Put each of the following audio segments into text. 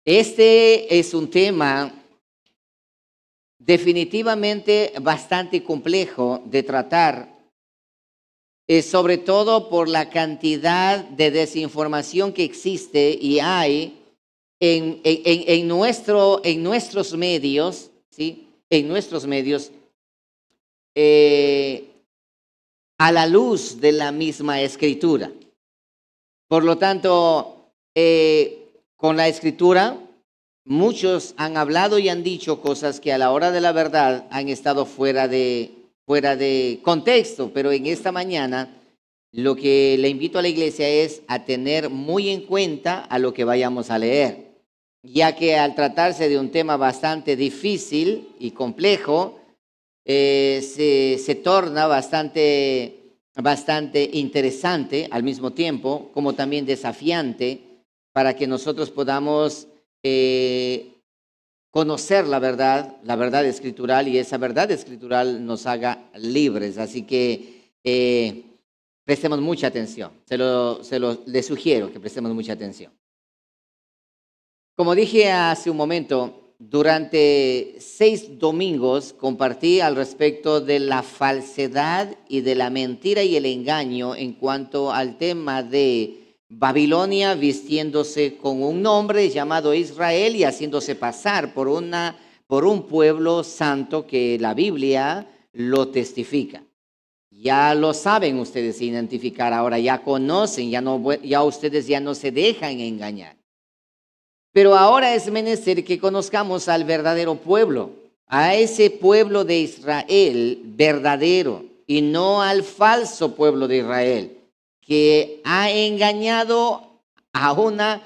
Este es un tema definitivamente bastante complejo de tratar, sobre todo por la cantidad de desinformación que existe y hay en nuestros medios, ¿sí? En nuestros medios, eh, a la luz de la misma escritura. Por lo tanto, con la escritura, muchos han hablado y han dicho cosas que a la hora de la verdad han estado fuera de contexto, pero en esta mañana lo que le invito a la iglesia es a tener muy en cuenta a lo que vayamos a leer, ya que al tratarse de un tema bastante difícil y complejo, se torna bastante interesante al mismo tiempo, como también desafiante para que nosotros podamos conocer la verdad escritural, y esa verdad escritural nos haga libres. Así que prestemos mucha atención. Les sugiero que prestemos mucha atención. Como dije hace un momento, durante 6 domingos compartí al respecto de la falsedad y de la mentira y el engaño en cuanto al tema de Babilonia vistiéndose con un nombre llamado Israel y haciéndose pasar por un pueblo santo que la Biblia lo testifica. Ya lo saben ustedes identificar, ahora ya conocen, ya ustedes ya no se dejan engañar. Pero ahora es menester que conozcamos al verdadero pueblo, a ese pueblo de Israel verdadero y no al falso pueblo de Israel, que ha engañado a una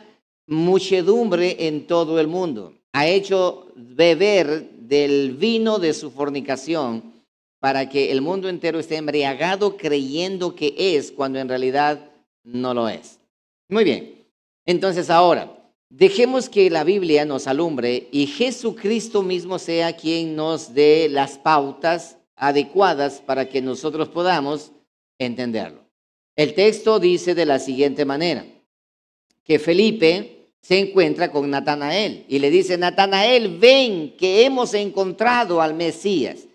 muchedumbre en todo el mundo. Ha hecho beber del vino de su fornicación para que el mundo entero esté embriagado creyendo que es, cuando en realidad no lo es. Muy bien, entonces ahora dejemos que la Biblia nos alumbre y Jesucristo mismo sea quien nos dé las pautas adecuadas para que nosotros podamos entenderlo. El texto dice de la siguiente manera, que Felipe se encuentra con Natanael y le dice: Natanael, ven, que hemos encontrado al Mesías,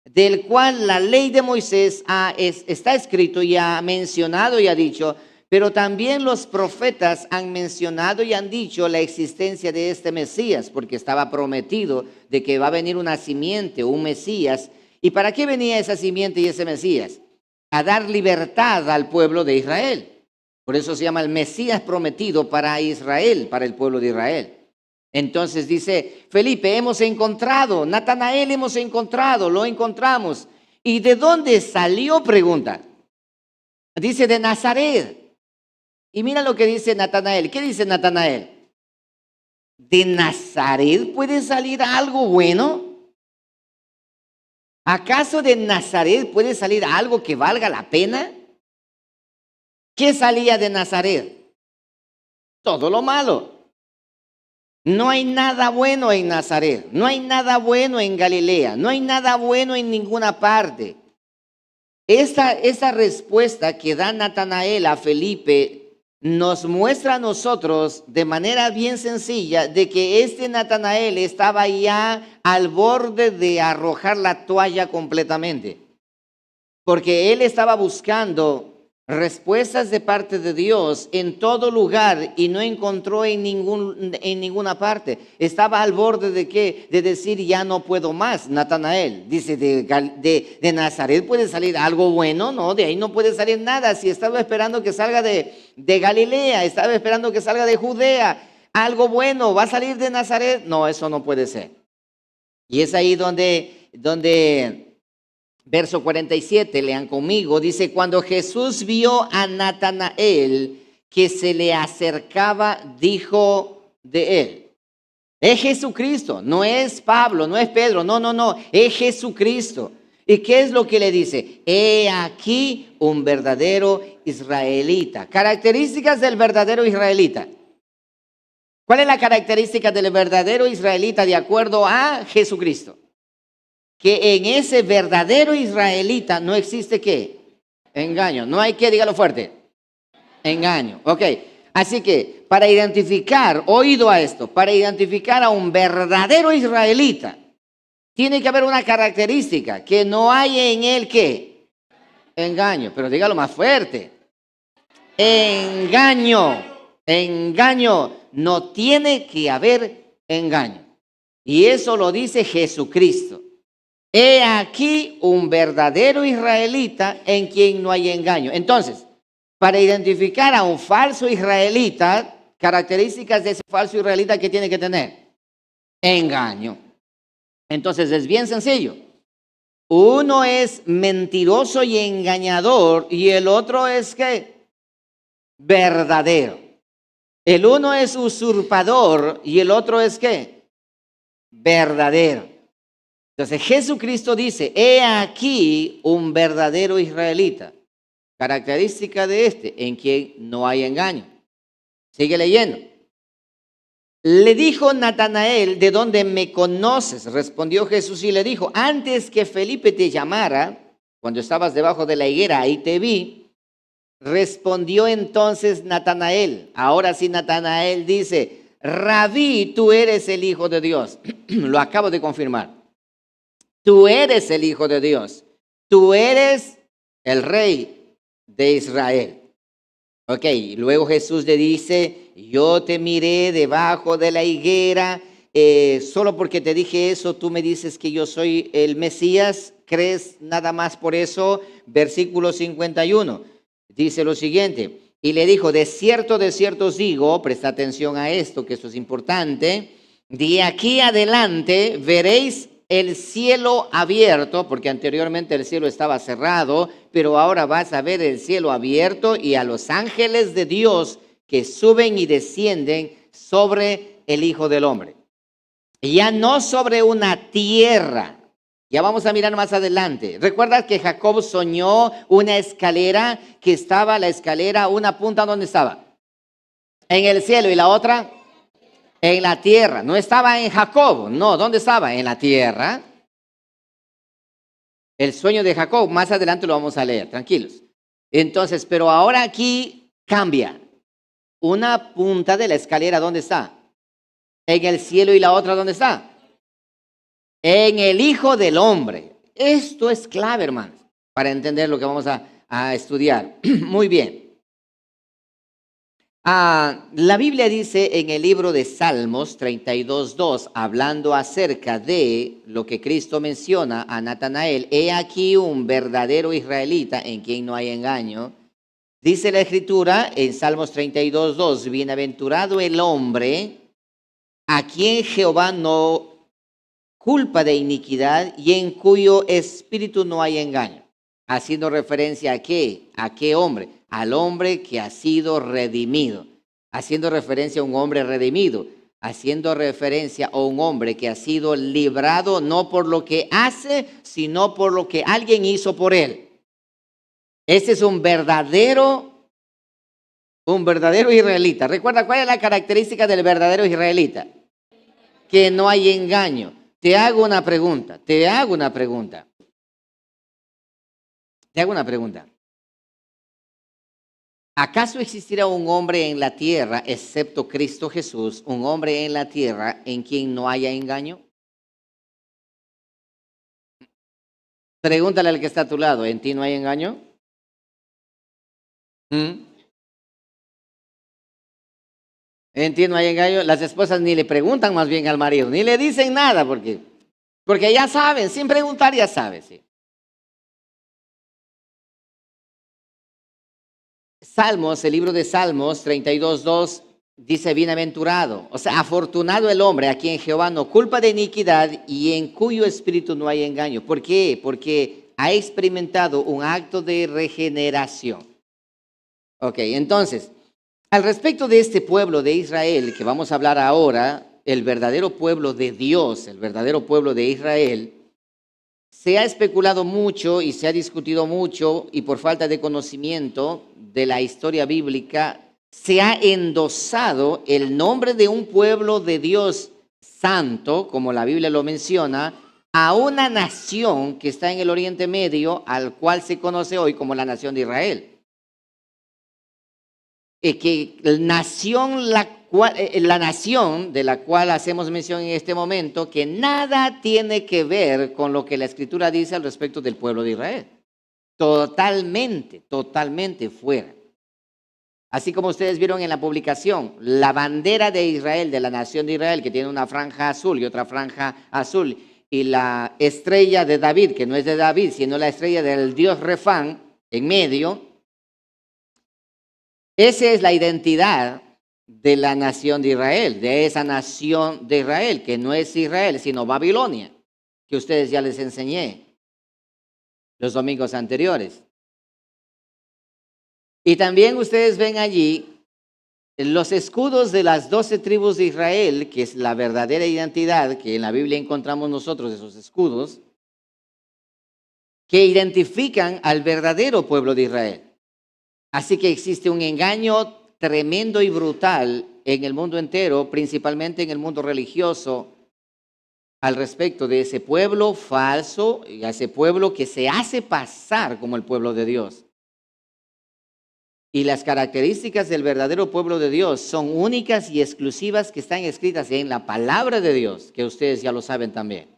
del cual la ley de Moisés está escrito y ha mencionado y ha dicho, pero también los profetas han mencionado y han dicho la existencia de este Mesías, porque estaba prometido de que va a venir una simiente, un Mesías. ¿Y para qué venía esa simiente y ese Mesías? A dar libertad al pueblo de Israel. Por eso se llama el Mesías prometido para Israel, para el pueblo de Israel. Entonces dice Felipe: hemos encontrado, Natanael hemos encontrado, lo encontramos. ¿Y de dónde salió? Pregunta. Dice: de Nazaret. Y mira lo que dice Natanael. ¿Qué dice Natanael? ¿De Nazaret puede salir algo bueno? ¿Acaso de Nazaret puede salir algo que valga la pena? ¿Qué salía de Nazaret? Todo lo malo. No hay nada bueno en Nazaret, no hay nada bueno en Galilea, no hay nada bueno en ninguna parte. Esta respuesta que da Natanael a Felipe nos muestra a nosotros de manera bien sencilla de que este Natanael estaba ya al borde de arrojar la toalla completamente, porque él estaba buscando respuestas de parte de Dios en todo lugar y no encontró en ninguna parte. Estaba al borde de ¿qué? De decir: ya no puedo más. Natanael dice: de Nazaret puede salir algo bueno. No, de ahí no puede salir nada. Si estaba esperando que salga de Galilea, estaba esperando que salga de Judea, algo bueno va a salir de Nazaret. No, eso no puede ser. Y es ahí donde verso 47, lean conmigo, dice: cuando Jesús vio a Natanael que se le acercaba, dijo de él. Es Jesucristo, no es Pablo, no es Pedro, no, es Jesucristo. ¿Y qué es lo que le dice? He aquí un verdadero israelita. Características del verdadero israelita. ¿Cuál es la característica del verdadero israelita de acuerdo a Jesucristo? Que en ese verdadero israelita no existe ¿qué? Engaño. No hay que, dígalo fuerte. Engaño. Ok. Así que para identificar, oído a esto, para identificar a un verdadero israelita, tiene que haber una característica, que no hay en él, ¿qué? Engaño, pero dígalo más fuerte. Engaño, engaño, no tiene que haber engaño. Y eso lo dice Jesucristo. He aquí un verdadero israelita en quien no hay engaño. Entonces, para identificar a un falso israelita, características de ese falso israelita que tiene que tener: engaño. Entonces es bien sencillo. Uno es mentiroso y engañador y el otro es ¿qué? Verdadero. El uno es usurpador y el otro es ¿qué? Verdadero. Entonces Jesucristo dice, he aquí un verdadero israelita. Característica de este, en quien no hay engaño. Sigue leyendo. Le dijo Natanael, ¿de dónde me conoces? Respondió Jesús y le dijo, antes que Felipe te llamara, cuando estabas debajo de la higuera, ahí te vi. Respondió entonces Natanael. Ahora sí Natanael dice, Rabí, tú eres el Hijo de Dios. Lo acabo de confirmar. Tú eres el Hijo de Dios. Tú eres el Rey de Israel. Ok, luego Jesús le dice, yo te miré debajo de la higuera, solo porque te dije eso, tú me dices que yo soy el Mesías, ¿crees nada más por eso? Versículo 51, dice lo siguiente, y le dijo, de cierto os digo, presta atención a esto, que esto es importante, de aquí adelante veréis el cielo abierto, porque anteriormente el cielo estaba cerrado, pero ahora vas a ver el cielo abierto y a los ángeles de Dios que suben y descienden sobre el Hijo del Hombre. Ya no sobre una tierra. Ya vamos a mirar más adelante. ¿Recuerdas que Jacob soñó una escalera que estaba la escalera, una punta donde estaba? En el cielo y la otra en la tierra. No estaba en Jacob, no, ¿dónde estaba? En la tierra. El sueño de Jacob, más adelante lo vamos a leer, tranquilos. Entonces, pero ahora aquí cambia. Una punta de la escalera, ¿dónde está? En el cielo y la otra, ¿dónde está? En el Hijo del Hombre. Esto es clave, hermanos, para entender lo que vamos a estudiar. Muy bien. La Biblia dice en el libro de Salmos 32:2, hablando acerca de lo que Cristo menciona a Natanael, he aquí un verdadero israelita en quien no hay engaño. Dice la Escritura en Salmos 32:2, bienaventurado el hombre a quien Jehová no culpa de iniquidad y en cuyo espíritu no hay engaño. Haciendo referencia a qué? ¿A qué hombre? Al hombre que ha sido redimido. Haciendo referencia a un hombre redimido. Haciendo referencia a un hombre que ha sido librado no por lo que hace, sino por lo que alguien hizo por él. Ese es un verdadero israelita. ¿Recuerda cuál es la característica del verdadero israelita? Que no hay engaño. Te hago una pregunta. ¿Acaso existirá un hombre en la tierra, excepto Cristo Jesús, un hombre en la tierra en quien no haya engaño? Pregúntale al que está a tu lado, ¿en ti no hay engaño? ¿En ti no hay engaño? Las esposas ni le preguntan más bien al marido, ni le dicen nada, porque ya saben, sin preguntar ya saben, sí. Salmos, el libro de Salmos 32:2 dice bienaventurado, o sea, afortunado el hombre a quien Jehová no culpa de iniquidad y en cuyo espíritu no hay engaño. ¿Por qué? Porque ha experimentado un acto de regeneración. Ok, entonces, al respecto de este pueblo de Israel que vamos a hablar ahora, el verdadero pueblo de Dios, el verdadero pueblo de Israel, se ha especulado mucho y se ha discutido mucho y por falta de conocimiento de la historia bíblica se ha endosado el nombre de un pueblo de Dios santo, como la Biblia lo menciona, a una nación que está en el Oriente Medio, al cual se conoce hoy como la nación de Israel. que la nación de la cual hacemos mención en este momento, que nada tiene que ver con lo que la Escritura dice al respecto del pueblo de Israel. Totalmente, totalmente fuera. Así como ustedes vieron en la publicación, la bandera de Israel, de la nación de Israel, que tiene una franja azul y otra franja azul, y la estrella de David, que no es de David, sino la estrella del dios Refán, en medio. Esa es la identidad de la nación de Israel, de esa nación de Israel, que no es Israel, sino Babilonia, que ustedes ya les enseñé los domingos anteriores. Y también ustedes ven allí los escudos de las 12 tribus de Israel, que es la verdadera identidad, que en la Biblia encontramos nosotros esos escudos, que identifican al verdadero pueblo de Israel. Así que existe un engaño tremendo y brutal en el mundo entero, principalmente en el mundo religioso, al respecto de ese pueblo falso y a ese pueblo que se hace pasar como el pueblo de Dios. Y las características del verdadero pueblo de Dios son únicas y exclusivas, que están escritas en la palabra de Dios, que ustedes ya lo saben también.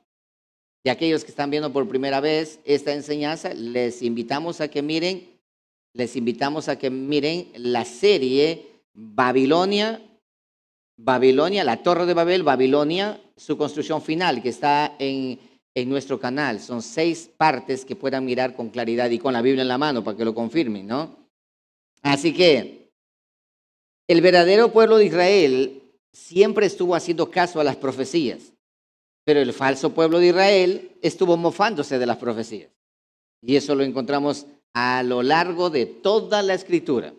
Y aquellos que están viendo por primera vez esta enseñanza, les invitamos a que miren la serie Babilonia, la Torre de Babel, Babilonia, su construcción final, que está en nuestro canal. Son 6 partes que puedan mirar con claridad y con la Biblia en la mano para que lo confirmen, ¿no? Así que el verdadero pueblo de Israel siempre estuvo haciendo caso a las profecías, pero el falso pueblo de Israel estuvo mofándose de las profecías. Y eso lo encontramos a lo largo de toda la Escritura.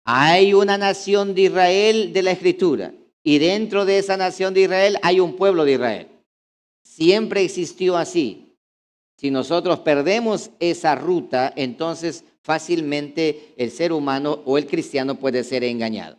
Hay una nación de Israel de la Escritura, y dentro de esa nación de Israel hay un pueblo de Israel. Siempre existió así. Si nosotros perdemos esa ruta, entonces fácilmente el ser humano o el cristiano puede ser engañado.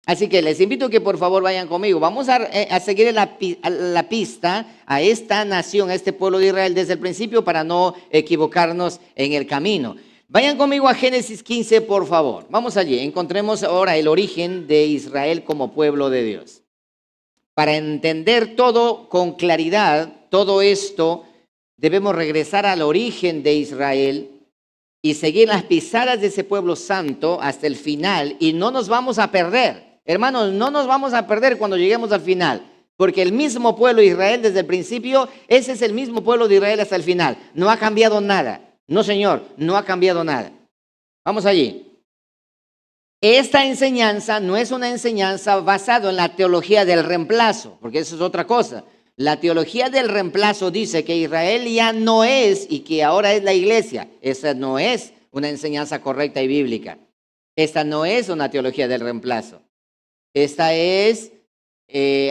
Así que les invito a que por favor vayan conmigo. Vamos a seguir la pista a esta nación, a este pueblo de Israel desde el principio, para no equivocarnos en el camino. Vayan conmigo a Génesis 15, por favor. Vamos allí. Encontremos ahora el origen de Israel como pueblo de Dios. Para entender todo con claridad, todo esto, debemos regresar al origen de Israel y seguir las pisadas de ese pueblo santo hasta el final, y no nos vamos a perder. Hermanos, no nos vamos a perder cuando lleguemos al final, porque el mismo pueblo de Israel desde el principio, ese es el mismo pueblo de Israel hasta el final. No ha cambiado nada. No, Señor, no ha cambiado nada. Vamos allí. Esta enseñanza no es una enseñanza basada en la teología del reemplazo, porque eso es otra cosa. La teología del reemplazo dice que Israel ya no es y que ahora es la iglesia. Esa no es una enseñanza correcta y bíblica. Esta no es una teología del reemplazo. Esta es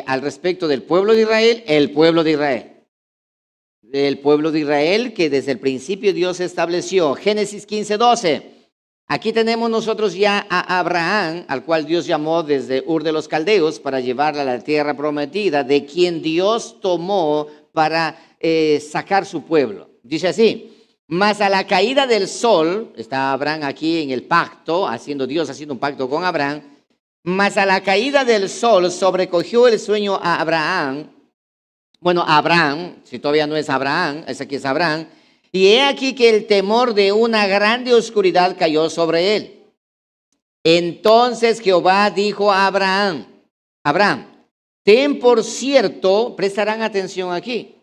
al respecto del pueblo de Israel, el pueblo de Israel. El pueblo de Israel que desde el principio Dios estableció. Génesis 15:12. Aquí tenemos nosotros ya a Abraham, al cual Dios llamó desde Ur de los Caldeos para llevarle a la tierra prometida, de quien Dios tomó para sacar su pueblo. Dice así: mas a la caída del sol, está Abraham aquí en el pacto, Dios haciendo un pacto con Abraham, mas a la caída del sol sobrecogió el sueño a Abraham. Bueno, Abraham, si todavía no es Abraham, ese aquí es Abraham. Y he aquí que el temor de una grande oscuridad cayó sobre él. Entonces Jehová dijo a Abraham, ten por cierto, prestarán atención aquí,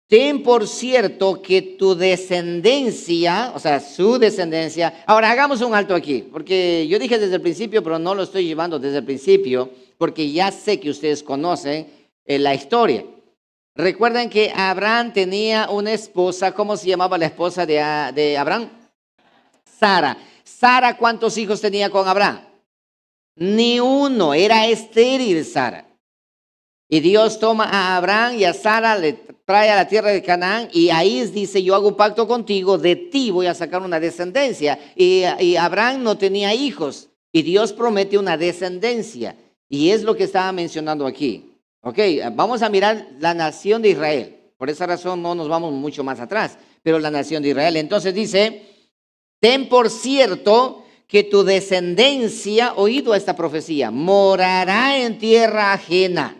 ten por cierto que tu descendencia, o sea, su descendencia. Ahora hagamos un alto aquí, porque yo dije desde el principio, pero no lo estoy llevando desde el principio, porque ya sé que ustedes conocen la historia. Recuerden que Abraham tenía una esposa. ¿Cómo se llamaba la esposa de Abraham? Sara. Sara, ¿cuántos hijos tenía con Abraham? Ni uno, era estéril Sara. Y Dios toma a Abraham y a Sara, le trae a la tierra de Canaán, y ahí dice: yo hago un pacto contigo, de ti voy a sacar una descendencia. Y Abraham no tenía hijos, y Dios promete una descendencia, y es lo que estaba mencionando aquí. Ok, vamos a mirar la nación de Israel. Por esa razón no nos vamos mucho más atrás, pero la nación de Israel. Entonces dice: ten por cierto que tu descendencia, oído esta profecía, morará en tierra ajena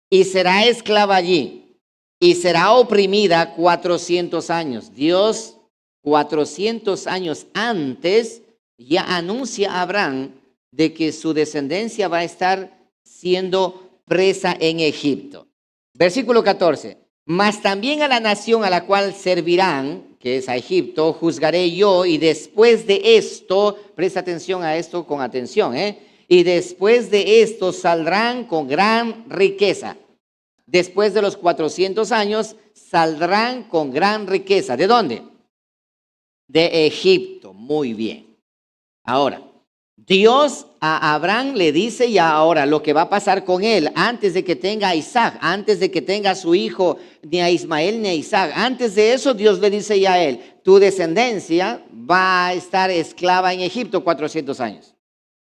y será esclava allí y será oprimida 400 años. Dios, 400 años antes, ya anuncia a Abraham de que su descendencia va a estar siendo presa en Egipto. Versículo 14. Mas también a la nación a la cual servirán, que es a Egipto, juzgaré yo, y después de esto, presta atención a esto con atención, y después de esto saldrán con gran riqueza. Después de los 400 años saldrán con gran riqueza. ¿De dónde? De Egipto. Muy bien. Ahora, Dios a Abraham le dice ya ahora lo que va a pasar con él antes de que tenga a Isaac, antes de que tenga a su hijo, ni a Ismael ni a Isaac. Antes de eso, Dios le dice ya a él, tu descendencia va a estar esclava en Egipto 400 años.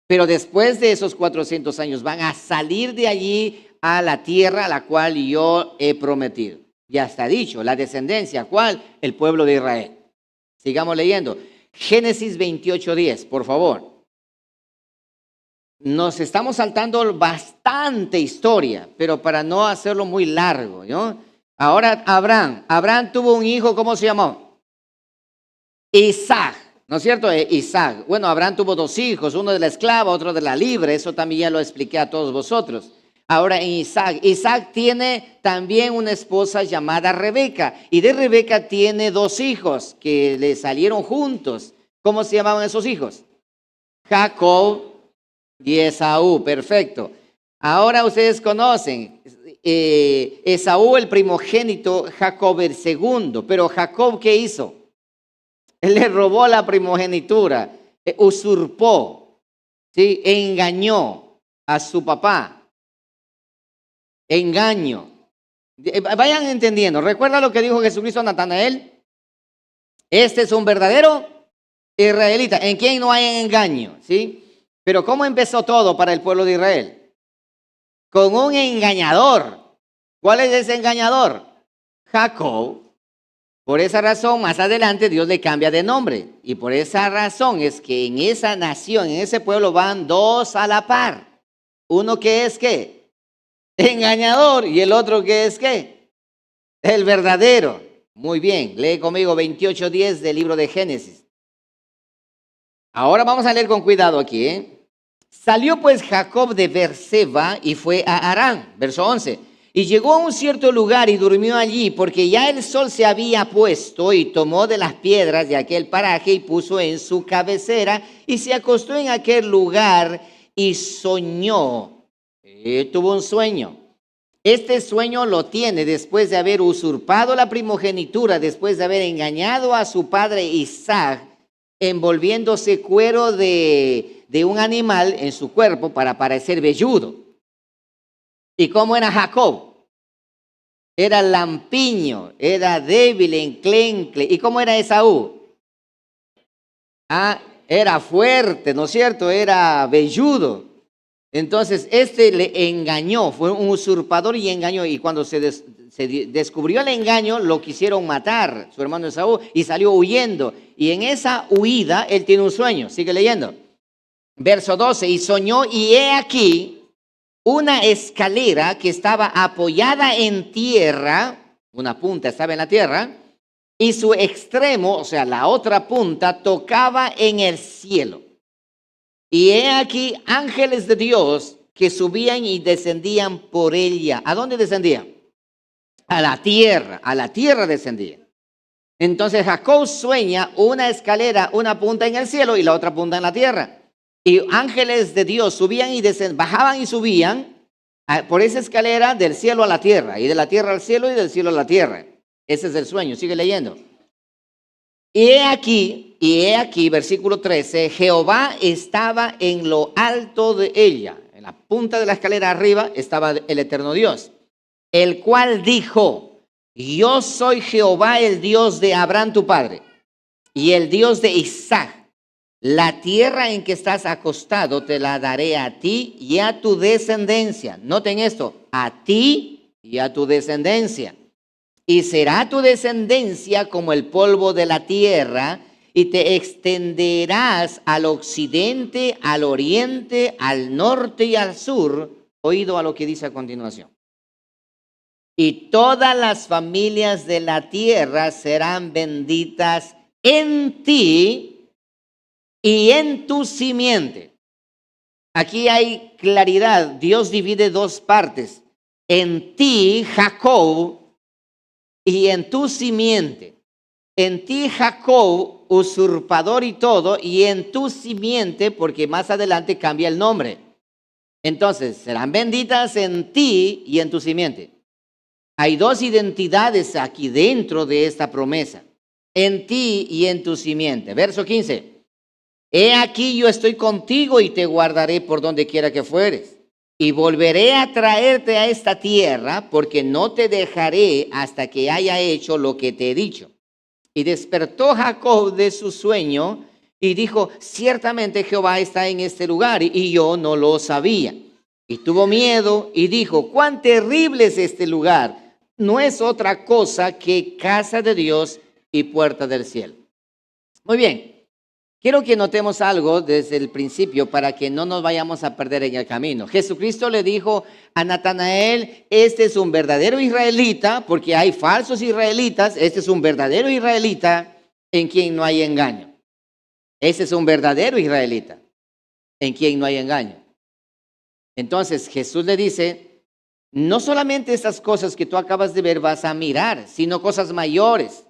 Pero después de esos 400 años van a salir de allí a la tierra a la cual yo he prometido. Ya está dicho, la descendencia, ¿cuál? El pueblo de Israel. Sigamos leyendo. Génesis 28:10, por favor. Nos estamos saltando bastante historia, pero para no hacerlo muy largo, ¿no? Ahora Abraham tuvo un hijo, ¿cómo se llamó? Isaac, ¿no es cierto? Isaac. Bueno, Abraham tuvo dos hijos, uno de la esclava, otro de la libre, eso también ya lo expliqué a todos vosotros. Ahora en Isaac tiene también una esposa llamada Rebeca, y de Rebeca tiene dos hijos que le salieron juntos. ¿Cómo se llamaban esos hijos? Jacob y Esaú, perfecto. Ahora ustedes conocen, Esaú el primogénito, Jacob el segundo, pero Jacob, ¿qué hizo? Él le robó la primogenitura, usurpó, ¿sí? Engañó a su papá, engaño. Vayan entendiendo, ¿recuerda lo que dijo Jesucristo a Natanael? Este es un verdadero israelita, en quien no hay engaño, ¿sí? Pero ¿cómo empezó todo para el pueblo de Israel? Con un engañador. ¿Cuál es ese engañador? Jacob. Por esa razón, más adelante Dios le cambia de nombre. Y por esa razón es que en esa nación, en ese pueblo van dos a la par. Uno que es ¿qué? Engañador. Y el otro que es ¿qué? El verdadero. Muy bien, lee conmigo 28:10 del libro de Génesis. Ahora vamos a leer con cuidado aquí, Salió pues Jacob de Beerseba y fue a Harán, verso 11. Y llegó a un cierto lugar y durmió allí, porque ya el sol se había puesto, y tomó de las piedras de aquel paraje y puso en su cabecera, y se acostó en aquel lugar y soñó. Tuvo un sueño. Este sueño lo tiene después de haber usurpado la primogenitura, después de haber engañado a su padre Isaac, envolviéndose cuero de un animal en su cuerpo para parecer velludo. ¿Y cómo era Jacob? Era lampiño, era débil, enclencle. ¿Y cómo era Esaú? Era fuerte, ¿no es cierto? Era velludo. Entonces, este le engañó, fue un usurpador y engañó. Y cuando se descubrió el engaño, lo quisieron matar, su hermano Esaú, y salió huyendo. Y en esa huida, él tiene un sueño. Sigue leyendo. Verso 12, y soñó, y he aquí una escalera que estaba apoyada en tierra, una punta estaba en la tierra, y su extremo, o sea, la otra punta, tocaba en el cielo. Y he aquí ángeles de Dios que subían y descendían por ella. ¿A dónde descendían? A la tierra descendían. Entonces Jacob sueña una escalera, una punta en el cielo y la otra punta en la tierra. Y ángeles de Dios subían y bajaban y subían por esa escalera del cielo a la tierra, y de la tierra al cielo y del cielo a la tierra. Ese es el sueño, sigue leyendo. Y he aquí, versículo 13, Jehová estaba en lo alto de ella, en la punta de la escalera arriba estaba el eterno Dios, el cual dijo, yo soy Jehová, el Dios de Abraham tu padre, y el Dios de Isaac. La tierra en que estás acostado te la daré a ti y a tu descendencia. Noten esto, a ti y a tu descendencia. Y será tu descendencia como el polvo de la tierra, y te extenderás al occidente, al oriente, al norte y al sur. Oído a lo que dice a continuación. Y todas las familias de la tierra serán benditas en ti y en tu simiente. Aquí hay claridad. Dios divide dos partes. En ti, Jacob, y en tu simiente. En ti, Jacob, usurpador y todo, y en tu simiente, porque más adelante cambia el nombre. Entonces, serán benditas en ti y en tu simiente. Hay dos identidades aquí dentro de esta promesa. En ti y en tu simiente. Verso 15. He aquí yo estoy contigo y te guardaré por donde quiera que fueres. Y volveré a traerte a esta tierra, porque no te dejaré hasta que haya hecho lo que te he dicho. Y despertó Jacob de su sueño y dijo, ciertamente Jehová está en este lugar y yo no lo sabía. Y tuvo miedo y dijo, cuán terrible es este lugar. No es otra cosa que casa de Dios y puerta del cielo. Muy bien. Quiero que notemos algo desde el principio para que no nos vayamos a perder en el camino. Jesucristo le dijo a Natanael, este es un verdadero israelita, porque hay falsos israelitas, este es un verdadero israelita en quien no hay engaño. Este es un verdadero israelita en quien no hay engaño. Entonces Jesús le dice, no solamente estas cosas que tú acabas de ver vas a mirar, sino cosas mayores,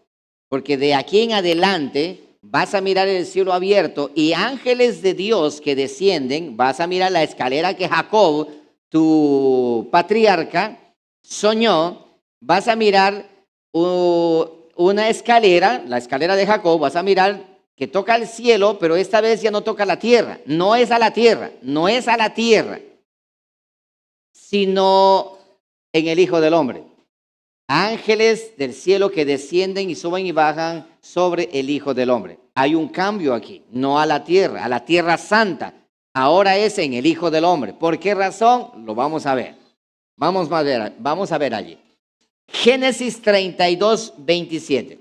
porque de aquí en adelante vas a mirar el cielo abierto y ángeles de Dios que descienden. Vas a mirar la escalera que Jacob, tu patriarca, soñó. Vas a mirar una escalera, la escalera de Jacob. Vas a mirar que toca el cielo, pero esta vez ya no toca la tierra. No es a la tierra, no es a la tierra, sino en el Hijo del Hombre. Ángeles del cielo que descienden y suben y bajan sobre el Hijo del Hombre. Hay un cambio aquí, no a la tierra santa. Ahora es en el Hijo del Hombre. ¿Por qué razón? Lo vamos a ver. Vamos a ver allí. Génesis 32, 27.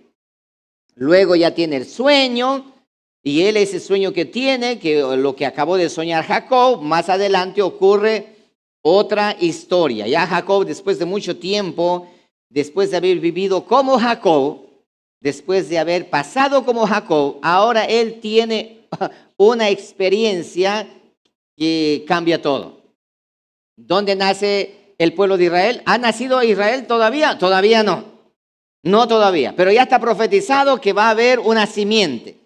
Luego ya tiene el sueño y él ese sueño que tiene, que lo que acabó de soñar Jacob, más adelante ocurre otra historia. Ya Jacob, después de mucho tiempo, después de haber vivido como Jacob, después de haber pasado como Jacob, ahora él tiene una experiencia que cambia todo. ¿Dónde nace el pueblo de Israel? ¿Ha nacido Israel todavía? Todavía no. No todavía. Pero ya está profetizado que va a haber una simiente.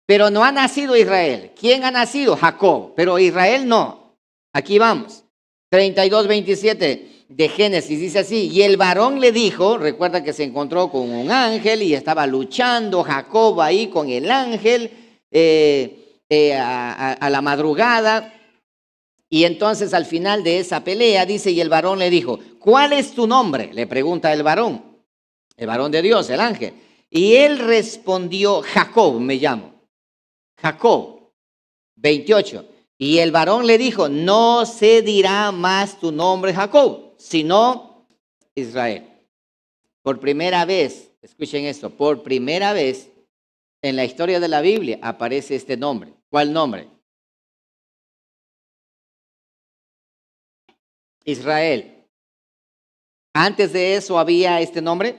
Pero no ha nacido Israel. ¿Quién ha nacido? Jacob. Pero Israel no. Aquí vamos. 32, 27. De Génesis dice así, y el varón le dijo, recuerda que se encontró con un ángel y estaba luchando Jacob ahí con el ángel a la madrugada, y entonces al final de esa pelea dice, y el varón le dijo, ¿cuál es tu nombre? Le pregunta el varón de Dios, el ángel, y él respondió, Jacob me llamo, Jacob. 28, y el varón le dijo, no se dirá más tu nombre Jacob, sino Israel. Por primera vez, escuchen esto, por primera vez en la historia de la Biblia aparece este nombre. ¿Cuál nombre? Israel. ¿Antes de eso había este nombre?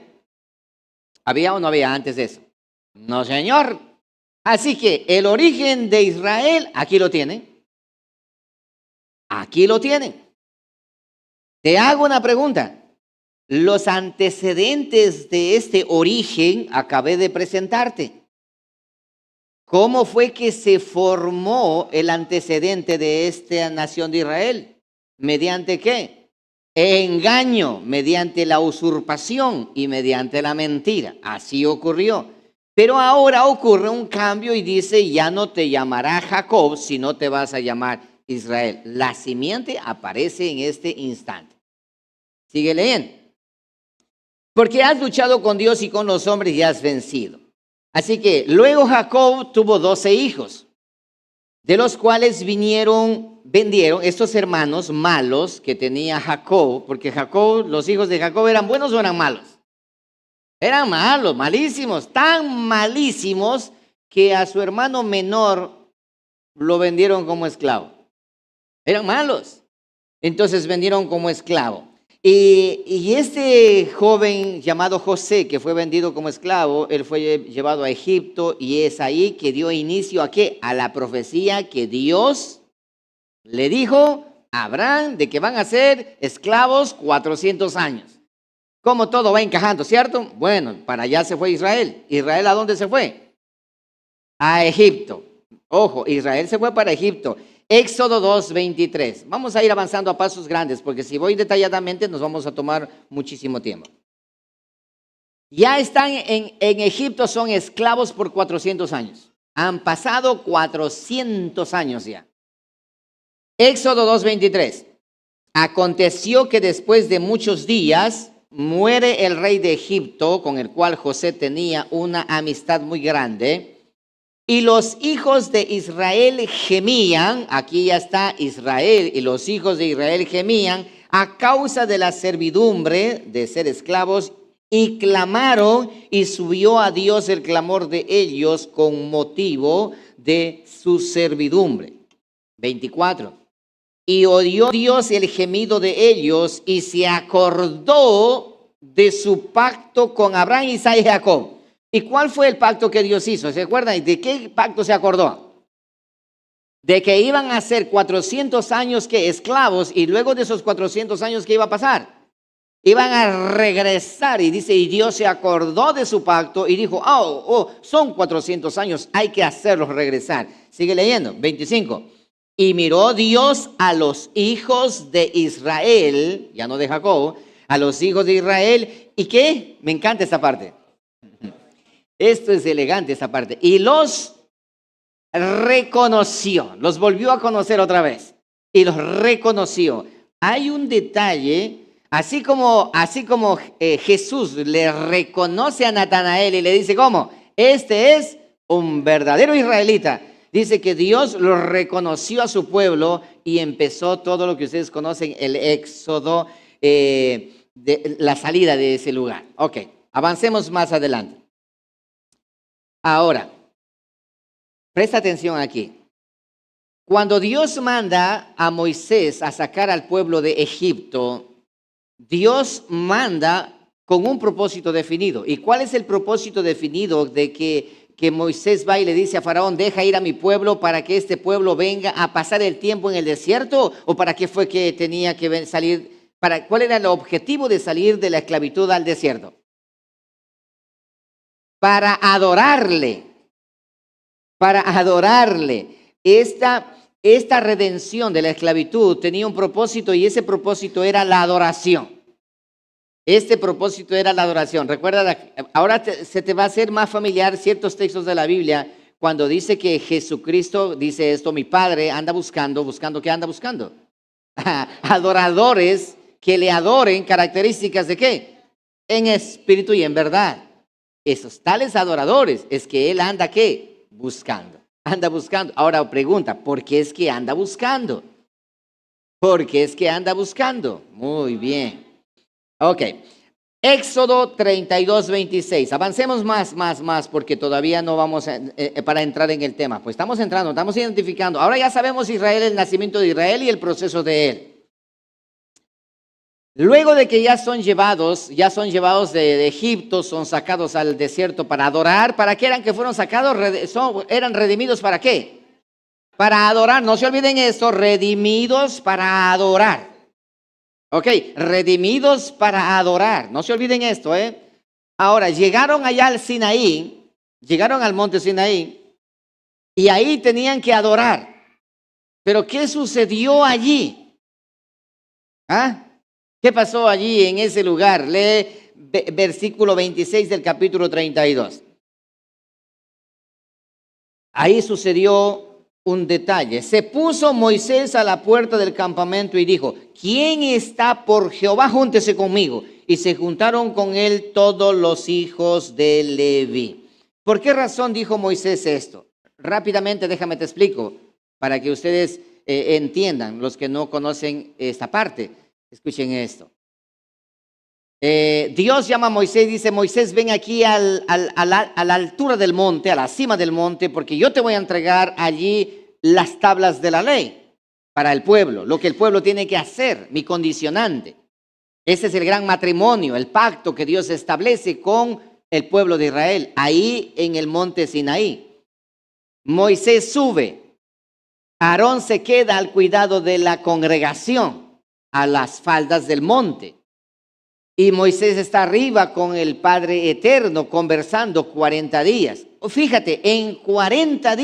¿Había o no había antes de eso? No, señor. Así que el origen de Israel, aquí lo tienen. Aquí lo tienen. Te hago una pregunta. Los antecedentes de este origen acabé de presentarte. ¿Cómo fue que se formó el antecedente de esta nación de Israel? ¿Mediante qué? Engaño, mediante la usurpación y mediante la mentira. Así ocurrió. Pero ahora ocurre un cambio y dice, ya no te llamará Jacob, sino te vas a llamar Israel. La simiente aparece en este instante. Sigue leyendo. Porque has luchado con Dios y con los hombres y has vencido. Así que luego Jacob tuvo 12 hijos, de los cuales vendieron estos hermanos malos que tenía Jacob, porque Jacob, los hijos de Jacob eran buenos o eran malos. Eran malos, malísimos, tan malísimos que a su hermano menor lo vendieron como esclavo. Eran malos. Entonces vendieron como esclavo. Y este joven llamado José, que fue vendido como esclavo, él fue llevado a Egipto y es ahí que dio inicio ¿a qué? A la profecía que Dios le dijo a Abraham de que van a ser esclavos 400 años. Como todo va encajando, ¿cierto? Bueno, para allá se fue Israel. ¿Israel a dónde se fue? A Egipto. Ojo, Israel se fue para Egipto. Éxodo 2:23. Vamos a ir avanzando a pasos grandes, porque si voy detalladamente nos vamos a tomar muchísimo tiempo. Ya están en Egipto, son esclavos por 400 años. Han pasado 400 años ya. Éxodo 2:23. Aconteció que después de muchos días muere el rey de Egipto, con el cual José tenía una amistad muy grande. Y los hijos de Israel gemían, aquí ya está Israel, y los hijos de Israel gemían a causa de la servidumbre de ser esclavos, y clamaron, y subió a Dios el clamor de ellos con motivo de su servidumbre. 24. Y oyó Dios el gemido de ellos, y se acordó de su pacto con Abraham, Isaac y Jacob. ¿Y cuál fue el pacto que Dios hizo? ¿Se acuerdan? ¿De qué pacto se acordó? De que iban a ser 400 años que esclavos, y luego de esos 400 años, ¿qué iba a pasar? Iban a regresar, y dice, y Dios se acordó de su pacto y dijo, son 400 años, hay que hacerlos regresar. Sigue leyendo, 25. Y miró Dios a los hijos de Israel, ya no de Jacob, a los hijos de Israel, ¿y qué? Me encanta esta parte. Esto es elegante, esta parte. Y los reconoció, los volvió a conocer otra vez. Y los reconoció. Hay un detalle, así como Jesús le reconoce a Natanael y le dice, ¿cómo? Este es un verdadero israelita. Dice que Dios lo reconoció a su pueblo y empezó todo lo que ustedes conocen, el éxodo, de la salida de ese lugar. Ok, avancemos más adelante. Ahora, presta atención aquí. Cuando Dios manda a Moisés a sacar al pueblo de Egipto, Dios manda con un propósito definido. ¿Y cuál es el propósito definido de que Moisés va y le dice a Faraón, deja ir a mi pueblo para que este pueblo venga a pasar el tiempo en el desierto? ¿O para qué fue que tenía que salir? ¿Cuál era el objetivo de salir de la esclavitud al desierto? Para adorarle. Esta redención de la esclavitud tenía un propósito, y ese propósito era la adoración. Recuerda, ahora se te va a hacer más familiar ciertos textos de la Biblia cuando dice que Jesucristo dice esto, mi Padre anda buscando, ¿qué anda buscando? Adoradores que le adoren, características de ¿qué? En espíritu y en verdad. Esos tales adoradores es que Él anda ¿qué? Buscando. Anda buscando. Ahora pregunta, ¿por qué es que anda buscando? ¿Por qué es que anda buscando? Muy bien. Ok. Éxodo 32:26. Avancemos más, porque todavía no vamos para entrar en el tema. Pues estamos entrando, estamos identificando. Ahora ya sabemos Israel, el nacimiento de Israel y el proceso de él. Luego de que ya son llevados de Egipto, son sacados al desierto para adorar. ¿Para qué eran que fueron sacados? Eran redimidos ¿para qué? Para adorar. No se olviden esto, redimidos para adorar. Ok, redimidos para adorar. No se olviden esto, Ahora, llegaron allá al Sinaí, llegaron al monte Sinaí, y ahí tenían que adorar. Pero ¿qué sucedió allí? ¿Qué pasó allí en ese lugar? Lee versículo 26 del capítulo 32. Ahí sucedió un detalle. Se puso Moisés a la puerta del campamento y dijo, ¿quién está por Jehová? Júntese conmigo. Y se juntaron con él todos los hijos de Leví. ¿Por qué razón dijo Moisés esto? Rápidamente déjame te explico, para que ustedes entiendan, los que no conocen esta parte. Escuchen esto. Dios llama a Moisés y dice, Moisés, ven aquí a la altura del monte, a la cima del monte, porque yo te voy a entregar allí las tablas de la ley para el pueblo, lo que el pueblo tiene que hacer, mi condicionante. Ese es el gran matrimonio, el pacto que Dios establece con el pueblo de Israel, ahí en el monte Sinaí. Moisés sube, Aarón se queda al cuidado de la congregación, a las faldas del monte. Y Moisés está arriba con el Padre Eterno conversando 40 días. Fíjate, en 40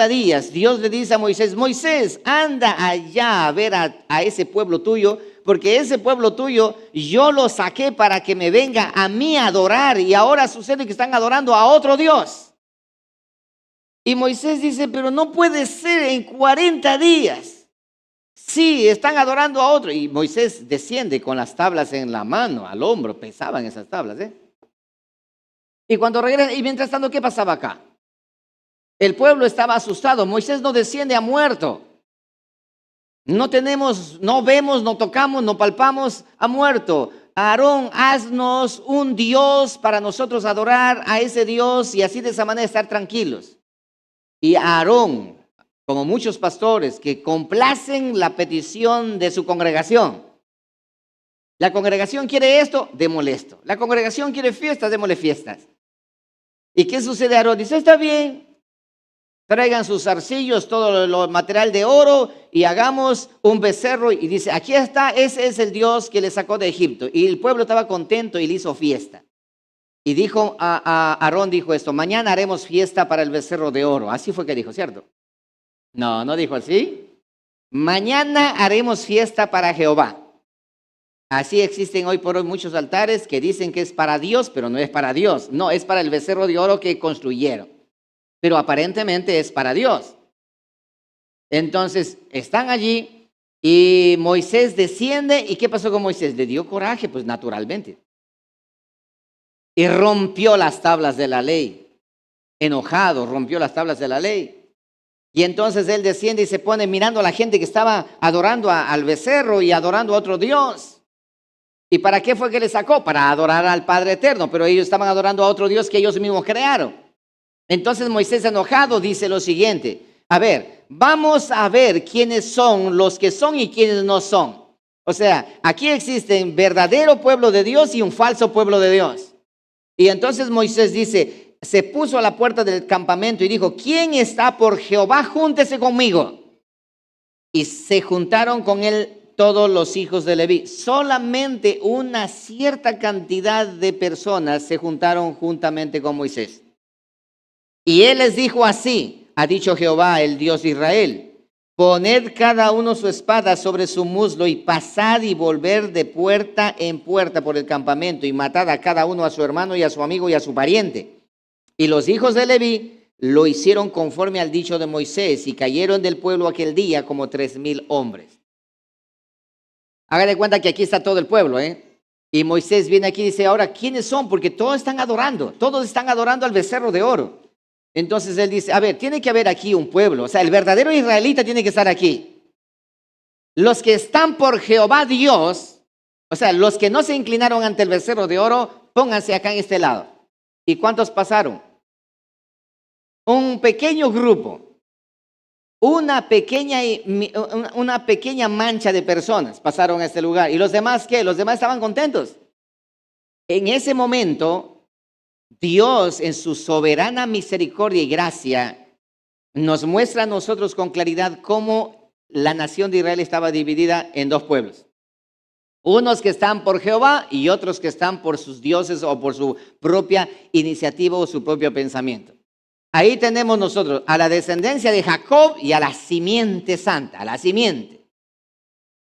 días Dios le dice a Moisés, Moisés, anda allá a ver a ese pueblo tuyo, porque ese pueblo tuyo yo lo saqué para que me venga a mí a adorar y ahora sucede que están adorando a otro Dios. Y Moisés dice, pero no puede ser en 40 días. Sí, están adorando a otro. Y Moisés desciende con las tablas en la mano, al hombro, pesaban esas tablas. Y cuando regresa, y mientras tanto, ¿qué pasaba acá? El pueblo estaba asustado. Moisés no desciende, ha muerto. No tenemos, no vemos, no tocamos, no palpamos, ha muerto. Aarón, haznos un Dios para nosotros adorar a ese Dios y así de esa manera estar tranquilos. Y Aarón, como muchos pastores que complacen la petición de su congregación. La congregación quiere esto, démosle esto. La congregación quiere fiestas, démosle fiestas. ¿Y qué sucede? Aarón dice, está bien, traigan sus arcillos, todo lo material de oro y hagamos un becerro. Y dice, aquí está, ese es el Dios que le sacó de Egipto. Y el pueblo estaba contento y le hizo fiesta. Y dijo a Aarón, dijo esto, mañana haremos fiesta para el becerro de oro. Así fue que dijo, ¿cierto? No, no dijo así. Mañana haremos fiesta para Jehová. Así existen hoy por hoy muchos altares que dicen que es para Dios, pero no es para Dios. No, es para el becerro de oro que construyeron. Pero aparentemente es para Dios. Entonces, están allí y Moisés desciende. ¿Y qué pasó con Moisés? Le dio coraje, pues naturalmente. Y rompió las tablas de la ley. Enojado, rompió las tablas de la ley. Y entonces él desciende y se pone mirando a la gente que estaba adorando al becerro y adorando a otro Dios. ¿Y para qué fue que le sacó? Para adorar al Padre Eterno, pero ellos estaban adorando a otro Dios que ellos mismos crearon. Entonces Moisés, enojado, dice lo siguiente, a ver, vamos a ver quiénes son los que son y quiénes no son. O sea, aquí existe un verdadero pueblo de Dios y un falso pueblo de Dios. Y entonces Moisés dice, se puso a la puerta del campamento y dijo, ¿quién está por Jehová? Júntese conmigo. Y se juntaron con él todos los hijos de Leví. Solamente una cierta cantidad de personas se juntaron juntamente con Moisés. Y él les dijo así, ha dicho Jehová, el Dios de Israel, poned cada uno su espada sobre su muslo y pasad y volver de puerta en puerta por el campamento y matad a cada uno a su hermano y a su amigo y a su pariente. Y los hijos de Leví lo hicieron conforme al dicho de Moisés y cayeron del pueblo aquel día como 3,000 hombres. Haga de cuenta que aquí está todo el pueblo, Y Moisés viene aquí y dice, ahora, ¿quiénes son? Porque todos están adorando al becerro de oro. Entonces él dice, a ver, tiene que haber aquí un pueblo, o sea, el verdadero israelita tiene que estar aquí. Los que están por Jehová Dios, o sea, los que no se inclinaron ante el becerro de oro, pónganse acá en este lado. ¿Y cuántos pasaron? Un pequeño grupo, una pequeña mancha de personas pasaron a este lugar. ¿Y los demás qué? Los demás estaban contentos. En ese momento, Dios en su soberana misericordia y gracia nos muestra a nosotros con claridad cómo la nación de Israel estaba dividida en dos pueblos. Unos que están por Jehová y otros que están por sus dioses o por su propia iniciativa o su propio pensamiento. Ahí tenemos nosotros a la descendencia de Jacob y a la simiente santa, a la simiente.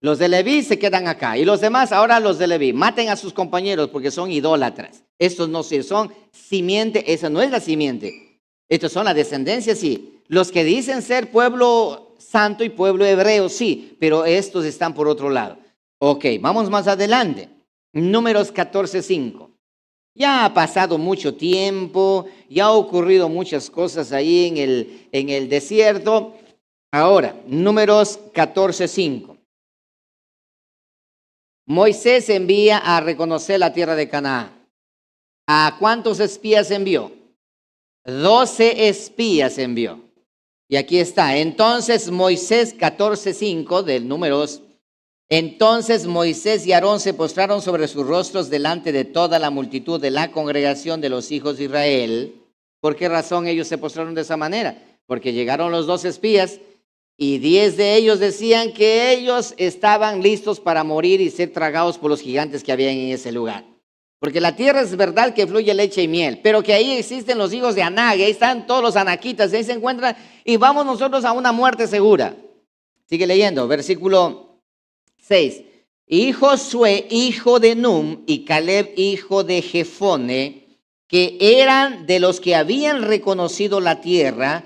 Los de Leví se quedan acá y los demás, ahora los de Leví, maten a sus compañeros porque son idólatras. Estos no son simiente, esa no es la simiente. Estos son la descendencia, sí. Los que dicen ser pueblo santo y pueblo hebreo, sí, pero estos están por otro lado. Ok, vamos más adelante. Números 14:5. Ya ha pasado mucho tiempo, ya ha ocurrido muchas cosas ahí en el desierto. Ahora, Números 14:5. Moisés envía a reconocer la tierra de Canaán. ¿A cuántos espías envió? 12 espías envió. Y aquí está. Entonces Moisés, 14:5 del Números. Entonces Moisés y Aarón se postraron sobre sus rostros delante de toda la multitud de la congregación de los hijos de Israel. ¿Por qué razón ellos se postraron de esa manera? Porque llegaron los 12 espías y 10 de ellos decían que ellos estaban listos para morir y ser tragados por los gigantes que habían en ese lugar. Porque la tierra es verdad que fluye leche y miel, pero que ahí existen los hijos de Anak, ahí están todos los anaquitas, ahí se encuentran y vamos nosotros a una muerte segura. Sigue leyendo, versículo 6. Y Josué, hijo de Num, y Caleb, hijo de Jefone, que eran de los que habían reconocido la tierra,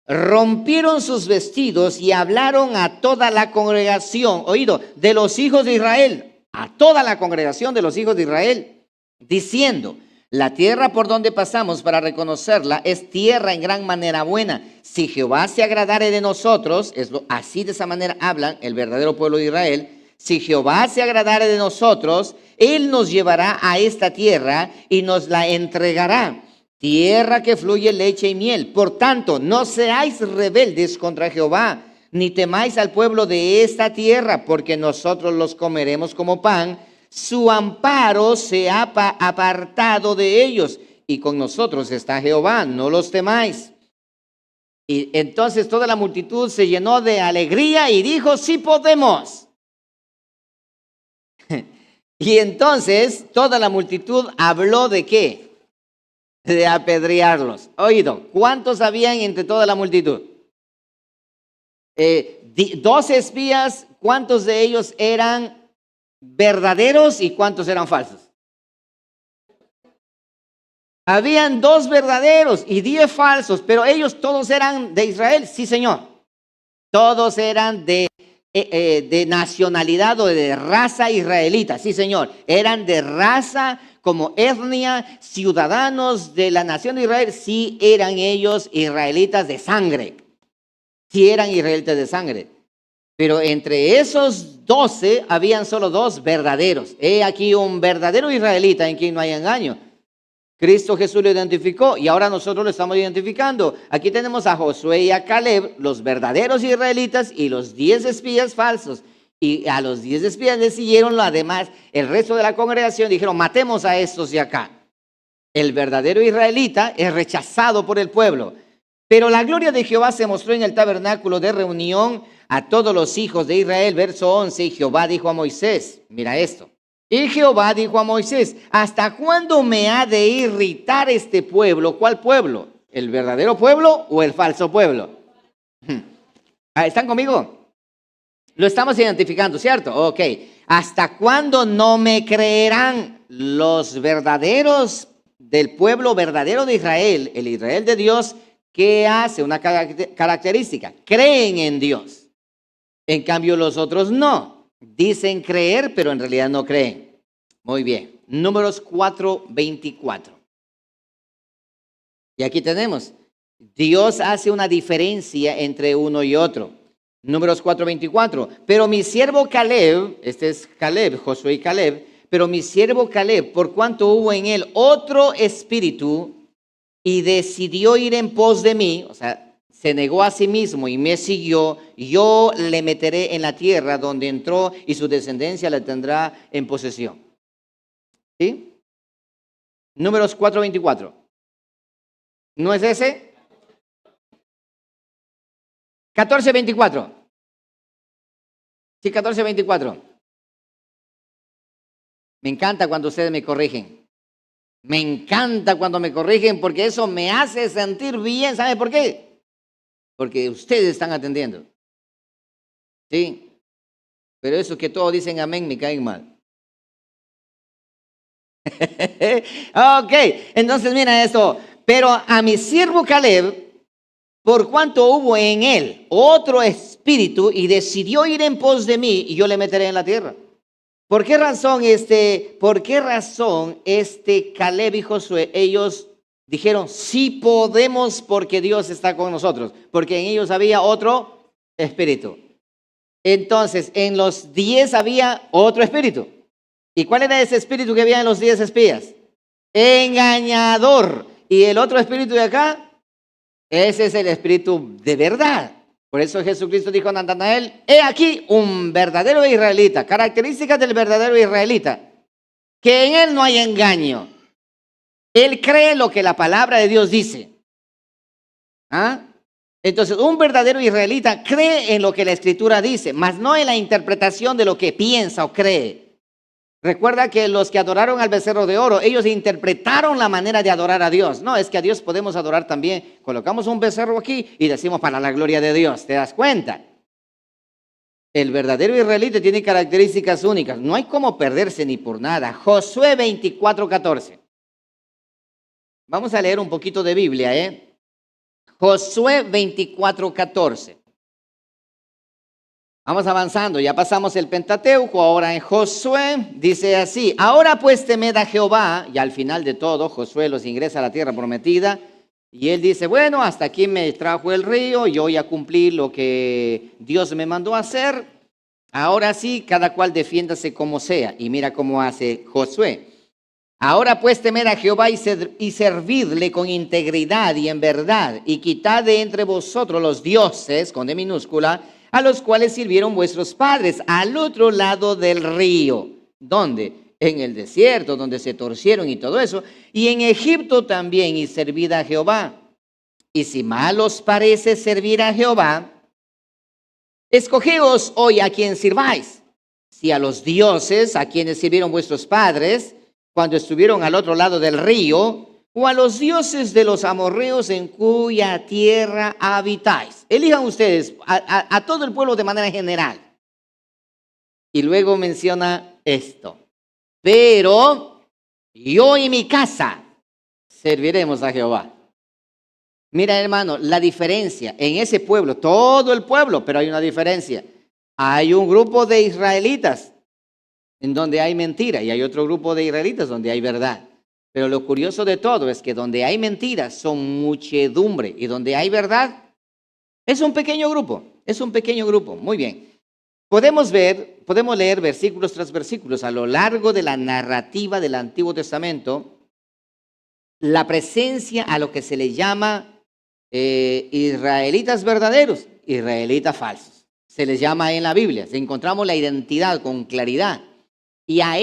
rompieron sus vestidos y hablaron a toda la congregación, oído, de los hijos de Israel, a toda la congregación de los hijos de Israel, diciendo: la tierra por donde pasamos para reconocerla es tierra en gran manera buena. Si Jehová se agradare de nosotros, así de esa manera hablan el verdadero pueblo de Israel, si Jehová se agradare de nosotros, Él nos llevará a esta tierra y nos la entregará, tierra que fluye leche y miel. Por tanto, no seáis rebeldes contra Jehová, ni temáis al pueblo de esta tierra, porque nosotros los comeremos como pan. Su amparo se ha apartado de ellos, y con nosotros está Jehová, no los temáis. Y entonces toda la multitud se llenó de alegría y dijo: sí podemos. Y entonces toda la multitud habló ¿de qué? De apedrearlos. Oído, ¿cuántos habían entre toda la multitud? 12 espías, ¿cuántos de ellos eran verdaderos y cuántos eran falsos? Habían 2 verdaderos y 10 falsos, pero ellos todos eran de Israel, sí señor. Todos eran de nacionalidad o de raza israelita, sí señor. Eran de raza como etnia, ciudadanos de la nación de Israel, sí eran ellos israelitas de sangre. Sí eran israelitas de sangre. Pero entre esos 12 habían solo 2 verdaderos. He aquí un verdadero israelita en quien no hay engaño. Cristo Jesús lo identificó y ahora nosotros lo estamos identificando. Aquí tenemos a Josué y a Caleb, los verdaderos israelitas, y los 10 espías falsos. Y a los 10 espías les siguieron además el resto de la congregación. Dijeron: matemos a estos de acá. El verdadero israelita es rechazado por el pueblo. Pero la gloria de Jehová se mostró en el tabernáculo de reunión a todos los hijos de Israel. Verso 11, y Jehová dijo a Moisés, mira esto. Y Jehová dijo a Moisés: ¿hasta cuándo me ha de irritar este pueblo? ¿Cuál pueblo? ¿El verdadero pueblo o el falso pueblo? ¿Están conmigo? Lo estamos identificando, ¿cierto? Ok. ¿Hasta cuándo no me creerán los verdaderos del pueblo verdadero de Israel, el Israel de Dios? ¿Qué hace? Una característica: creen en Dios. En cambio los otros no. Dicen creer, pero en realidad no creen. Muy bien. Números 4:24. Y aquí tenemos. Dios hace una diferencia entre uno y otro. Números 4:24. Pero mi siervo Caleb, este es Caleb, Josué y Caleb, pero mi siervo Caleb, por cuanto hubo en él otro espíritu y decidió ir en pos de mí, o sea, se negó a sí mismo y me siguió, yo le meteré en la tierra donde entró y su descendencia la tendrá en posesión. ¿Sí? Números 4:24. ¿No es ese? 14:24. Sí, 14:24. Me encanta cuando ustedes me corrigen. Me encanta cuando me corrigen porque eso me hace sentir bien. ¿Sabe por qué? Porque ustedes están atendiendo. ¿Sí? Pero eso que todos dicen amén me caen mal. Ok, entonces mira esto. Pero a mi siervo Caleb, por cuanto hubo en él otro espíritu y decidió ir en pos de mí, y yo le meteré en la tierra. ¿Por qué razón Caleb y Josué, ellos dijeron sí podemos porque Dios está con nosotros? Porque en ellos había otro espíritu. Entonces, en los 10 había otro espíritu. ¿Y cuál era ese espíritu que había en los 10 espías? Engañador. ¿Y el otro espíritu de acá? Ese es el espíritu de verdad. Por eso Jesucristo dijo a Natanael, he aquí un verdadero israelita. Características del verdadero israelita. Que en él no hay engaño. Él cree lo que la palabra de Dios dice. ¿Ah? Entonces, un verdadero israelita cree en lo que la Escritura dice, mas no en la interpretación de lo que piensa o cree. Recuerda que los que adoraron al becerro de oro, ellos interpretaron la manera de adorar a Dios. No, es que a Dios podemos adorar también. Colocamos un becerro aquí y decimos para la gloria de Dios. ¿Te das cuenta? El verdadero israelita tiene características únicas. No hay cómo perderse ni por nada. Josué 24:14. Vamos a leer un poquito de Biblia, ¿eh? Josué 24:14. Vamos avanzando, ya pasamos el Pentateuco, ahora en Josué dice así, ahora pues temed a Jehová, y al final de todo Josué los ingresa a la tierra prometida, y él dice, bueno, hasta aquí me trajo el río, yo ya cumplí lo que Dios me mandó a hacer, ahora sí, cada cual defiéndase como sea, y mira cómo hace Josué. Ahora pues temed a Jehová y servidle con integridad y en verdad, y quitad de entre vosotros los dioses, con D minúscula, a los cuales sirvieron vuestros padres, al otro lado del río. ¿Dónde? En el desierto, donde se torcieron y todo eso. Y en Egipto también, y servid a Jehová. Y si mal os parece servir a Jehová, escogeos hoy a quien sirváis. Si a los dioses a quienes sirvieron vuestros padres, cuando estuvieron al otro lado del río, o a los dioses de los amorreos en cuya tierra habitáis. Elijan ustedes a todo el pueblo de manera general. Y luego menciona esto. Pero yo y mi casa serviremos a Jehová. Mira, hermano, la diferencia en ese pueblo, todo el pueblo, pero hay una diferencia. Hay un grupo de israelitas en donde hay mentira y hay otro grupo de israelitas donde hay verdad. Pero lo curioso de todo es que donde hay mentiras son muchedumbre y donde hay verdad es un pequeño grupo, Muy bien. Podemos leer versículos tras versículos a lo largo de la narrativa del Antiguo Testamento la presencia a lo que se le llama israelitas verdaderos, israelitas falsos. Se les llama en la Biblia, encontramos la identidad con claridad. Y a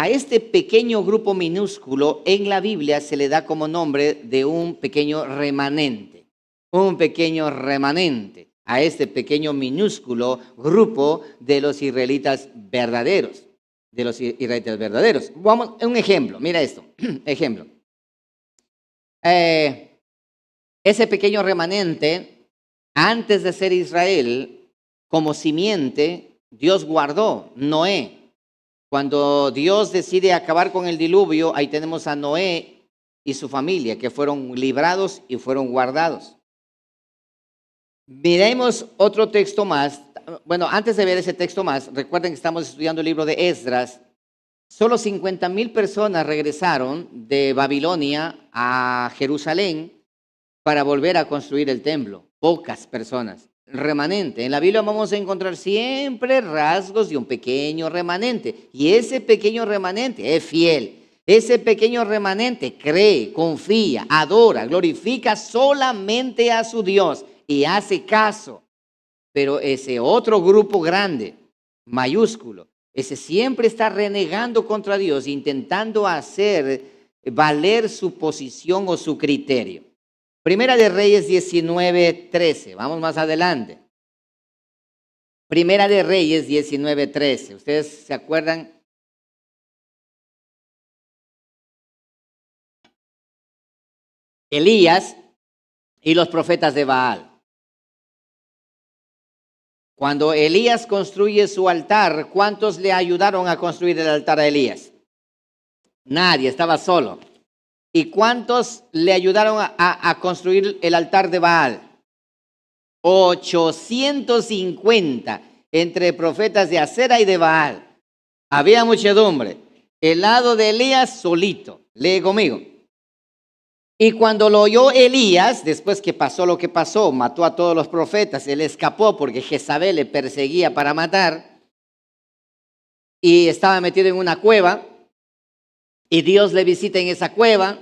este pequeño grupo minúsculo en la Biblia se le da como nombre de un pequeño remanente. Un pequeño remanente a este pequeño minúsculo grupo de los israelitas verdaderos. Vamos, un ejemplo, mira esto. Ejemplo. Ese pequeño remanente, antes de ser Israel, como simiente, Dios guardó Noé. Cuando Dios decide acabar con el diluvio, ahí tenemos a Noé y su familia que fueron librados y fueron guardados. Miremos otro texto más. Bueno, antes de ver ese texto más, recuerden que estamos estudiando el libro de Esdras. Solo 50,000 personas regresaron de Babilonia a Jerusalén para volver a construir el templo. Pocas personas. Remanente. En la Biblia vamos a encontrar siempre rasgos de un pequeño remanente. Y ese pequeño remanente es fiel. Ese pequeño remanente cree, confía, adora, glorifica solamente a su Dios y hace caso. Pero ese otro grupo grande, mayúsculo, ese siempre está renegando contra Dios, intentando hacer valer su posición o su criterio. Primera de Reyes 19:13. Vamos más adelante. Primera de Reyes 19:13. ¿Ustedes se acuerdan? Elías y los profetas de Baal. Cuando Elías construye su altar, ¿cuántos le ayudaron a construir el altar a Elías? Nadie, estaba solo. ¿Y cuántos le ayudaron a construir el altar de Baal? 850 entre profetas de Acera y de Baal. Había muchedumbre. El lado de Elías solito. Lee conmigo. Y cuando lo oyó Elías, después que pasó lo que pasó, mató a todos los profetas, él escapó porque Jezabel le perseguía para matar. y estaba metido en una cueva y Dios le visita en esa cueva.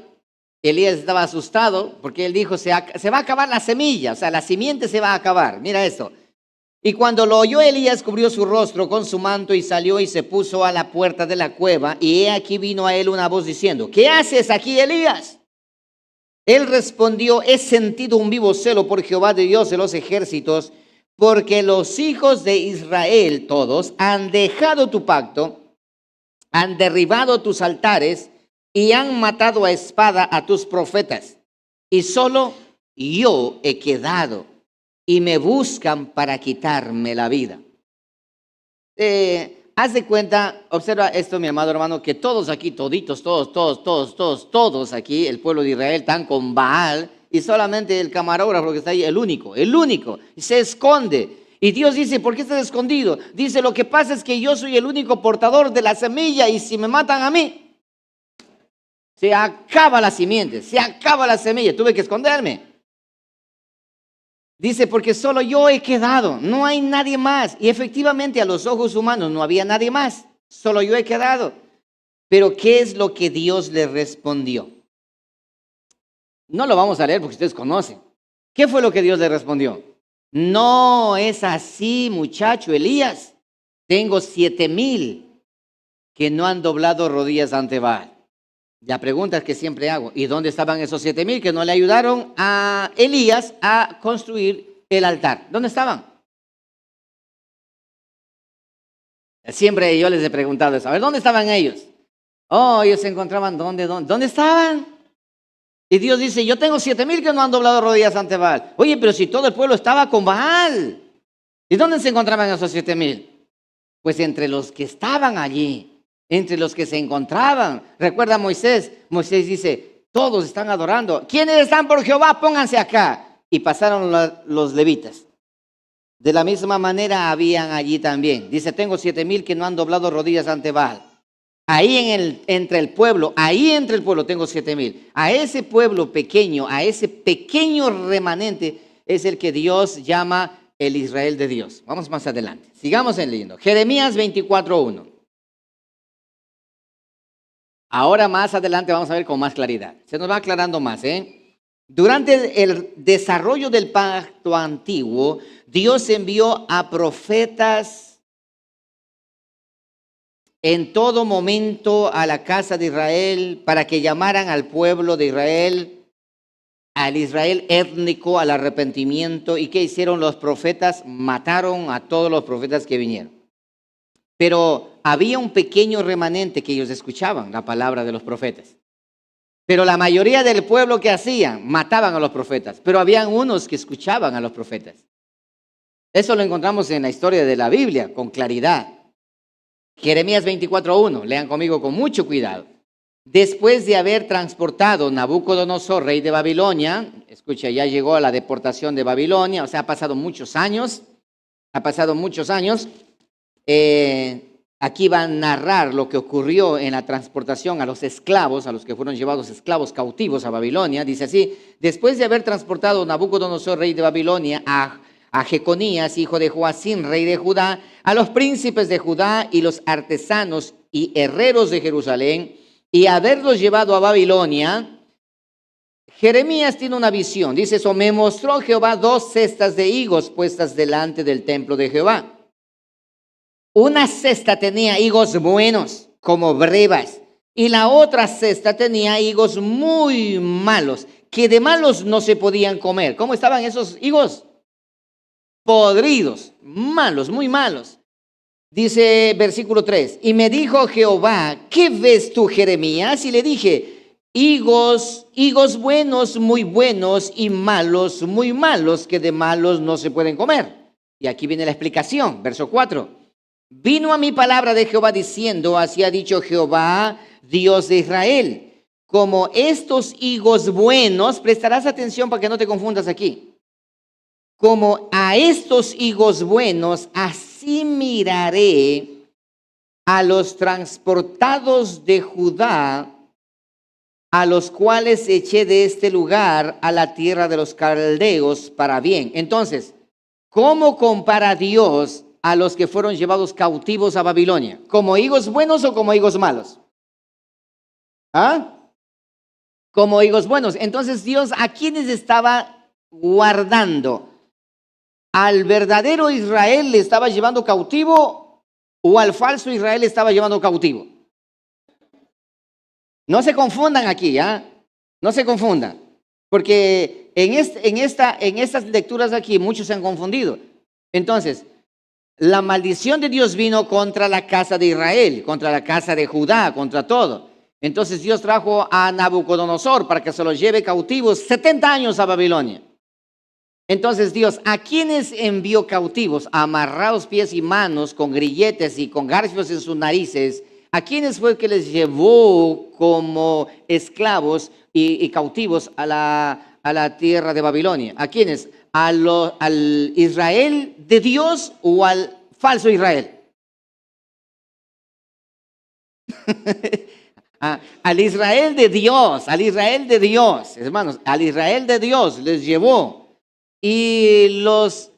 Elías estaba asustado porque él dijo, se va a acabar la semilla, o sea, la simiente se va a acabar. Mira esto. Y cuando lo oyó Elías, cubrió su rostro con su manto y salió y se puso a la puerta de la cueva. Y he aquí vino a él una voz diciendo, ¿qué haces aquí, Elías? Él respondió, he sentido un vivo celo por Jehová de Dios de los ejércitos, porque los hijos de Israel todos han dejado tu pacto, han derribado tus altares y han matado a espada a tus profetas. Y solo yo he quedado y me buscan para quitarme la vida. Haz de cuenta, observa esto, mi amado hermano, que todos aquí, todos aquí, el pueblo de Israel, están con Baal y solamente el camarógrafo que está ahí, el único, y se esconde. Y Dios dice, ¿por qué estás escondido? Dice, lo que pasa es que yo soy el único portador de la semilla y si me matan a mí, se acaba la simiente, se acaba la semilla, tuve que esconderme. Dice, porque solo yo he quedado, no hay nadie más. Y efectivamente a los ojos humanos no había nadie más, solo yo he quedado. Pero ¿qué es lo que Dios le respondió? No lo vamos a leer porque ustedes conocen. ¿Qué fue lo que Dios le respondió? No es así, muchacho Elías. Tengo 7,000 que no han doblado rodillas ante Baal. La pregunta es que siempre hago, ¿y dónde estaban esos 7,000 que no le ayudaron a Elías a construir el altar? ¿Dónde estaban? Siempre yo les he preguntado eso. A ver, ¿dónde estaban ellos? Oh, ellos se encontraban, ¿dónde estaban? Y Dios dice, yo tengo 7,000 que no han doblado rodillas ante Baal. Oye, pero si todo el pueblo estaba con Baal. ¿Y dónde se encontraban esos 7,000? Pues entre los que estaban allí. Entre los que se encontraban. Recuerda Moisés dice, todos están adorando. ¿Quiénes están por Jehová? Pónganse acá. Y pasaron los levitas. De la misma manera habían allí también. Dice, tengo 7,000 que no han doblado rodillas ante Baal. Ahí entre el pueblo tengo 7,000. A ese pueblo pequeño, a ese pequeño remanente es el que Dios llama el Israel de Dios. Vamos más adelante. Sigamos leyendo. Jeremías 24:1. Ahora más adelante vamos a ver con más claridad. Se nos va aclarando más, Durante el desarrollo del pacto antiguo, Dios envió a profetas en todo momento a la casa de Israel para que llamaran al pueblo de Israel, al Israel étnico, al arrepentimiento. ¿Y qué hicieron los profetas? Mataron a todos los profetas que vinieron. Pero había un pequeño remanente que ellos escuchaban la palabra de los profetas. Pero la mayoría del pueblo que hacían, mataban a los profetas. Pero habían unos que escuchaban a los profetas. Eso lo encontramos en la historia de la Biblia con claridad. Jeremías 24:1, lean conmigo con mucho cuidado. Después de haber transportado Nabucodonosor, rey de Babilonia, escucha, ya llegó a la deportación de Babilonia, o sea, ha pasado muchos años. Aquí va a narrar lo que ocurrió en la transportación a los esclavos, a los que fueron llevados esclavos cautivos a Babilonia. Dice así, después de haber transportado Nabucodonosor, rey de Babilonia, a Jeconías, hijo de Joacim, rey de Judá, a los príncipes de Judá y los artesanos y herreros de Jerusalén, y haberlos llevado a Babilonia, Jeremías tiene una visión. Dice eso, me mostró Jehová 2 cestas de higos puestas delante del templo de Jehová. Una cesta tenía higos buenos, como brevas, y la otra cesta tenía higos muy malos, que de malos no se podían comer. ¿Cómo estaban esos higos? Podridos, malos, muy malos. Dice versículo 3, y me dijo Jehová, ¿qué ves tú, Jeremías? Y le dije, higos buenos, muy buenos, y malos, muy malos, que de malos no se pueden comer. Y aquí viene la explicación, verso 4. Vino a mí palabra de Jehová diciendo, así ha dicho Jehová, Dios de Israel, como estos higos buenos, prestarás atención para que no te confundas aquí, como a estos higos buenos, así miraré a los transportados de Judá, a los cuales eché de este lugar a la tierra de los caldeos para bien. Entonces, ¿cómo compara Dios a los que fueron llevados cautivos a Babilonia? ¿Como higos buenos o como higos malos? ¿Ah? Como higos buenos. Entonces Dios, ¿a quiénes estaba guardando? ¿Al verdadero Israel le estaba llevando cautivo o al falso Israel le estaba llevando cautivo? No se confundan aquí, ¿ah? No se confundan. Porque en estas lecturas aquí muchos se han confundido. Entonces, la maldición de Dios vino contra la casa de Israel, contra la casa de Judá, contra todo. Entonces Dios trajo a Nabucodonosor para que se los lleve cautivos 70 años a Babilonia. Entonces Dios, ¿a quiénes envió cautivos? Amarrados pies y manos, con grilletes y con garfios en sus narices. ¿A quiénes fue que les llevó como esclavos y cautivos a la tierra de Babilonia? ¿A quiénes? ¿Al Israel de Dios o al falso Israel? Al Israel de Dios, hermanos, al Israel de Dios les llevó. Y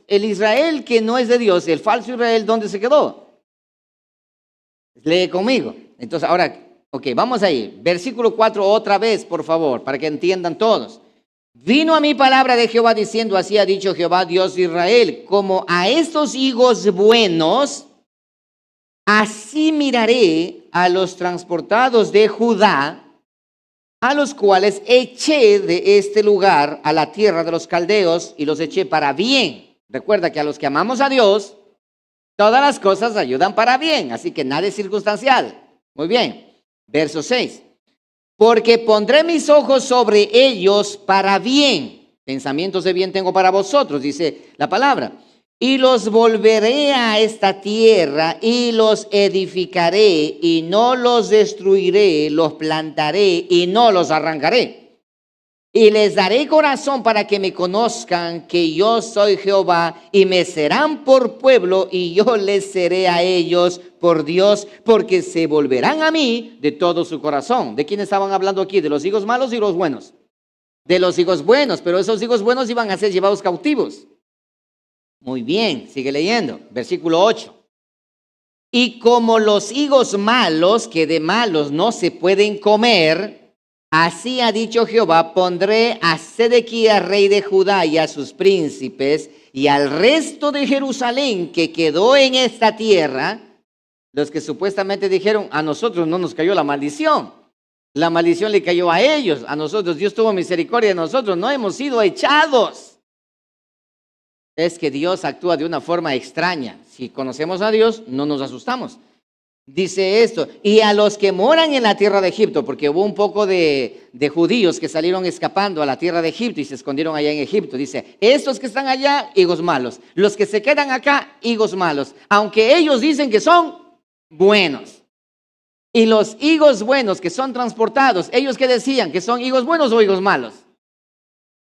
el Israel que no es de Dios, el falso Israel, ¿dónde se quedó? Lee conmigo. Entonces, ahora, ok, vamos ahí. Versículo 4 otra vez, por favor, para que entiendan todos. Vino a mí palabra de Jehová diciendo, así ha dicho Jehová, Dios de Israel, como a estos higos buenos, así miraré a los transportados de Judá, a los cuales eché de este lugar a la tierra de los caldeos y los eché para bien. Recuerda que a los que amamos a Dios, todas las cosas ayudan para bien, así que nada es circunstancial. Muy bien, verso 6. Porque pondré mis ojos sobre ellos para bien. Pensamientos de bien tengo para vosotros, dice la palabra. Y los volveré a esta tierra y los edificaré y no los destruiré, los plantaré y no los arrancaré. Y les daré corazón para que me conozcan que yo soy Jehová y me serán por pueblo y yo les seré a ellos por Dios, porque se volverán a mí de todo su corazón. ¿De quién estaban hablando aquí? ¿De los higos malos y los buenos? De los higos buenos, pero esos higos buenos iban a ser llevados cautivos. Muy bien, sigue leyendo, versículo 8. Y como los higos malos, que de malos no se pueden comer, así ha dicho Jehová, pondré a Sedequías, rey de Judá, y a sus príncipes, y al resto de Jerusalén que quedó en esta tierra, los que supuestamente dijeron, a nosotros no nos cayó la maldición le cayó a ellos, a nosotros Dios tuvo misericordia de nosotros, no hemos sido echados. Es que Dios actúa de una forma extraña. Si conocemos a Dios, no nos asustamos. Dice esto, y a los que moran en la tierra de Egipto, porque hubo un poco de judíos que salieron escapando a la tierra de Egipto y se escondieron allá en Egipto. Dice, estos que están allá, higos malos. Los que se quedan acá, higos malos. Aunque ellos dicen que son buenos. Y los higos buenos que son transportados, ¿ellos qué decían? ¿Que son higos buenos o higos malos?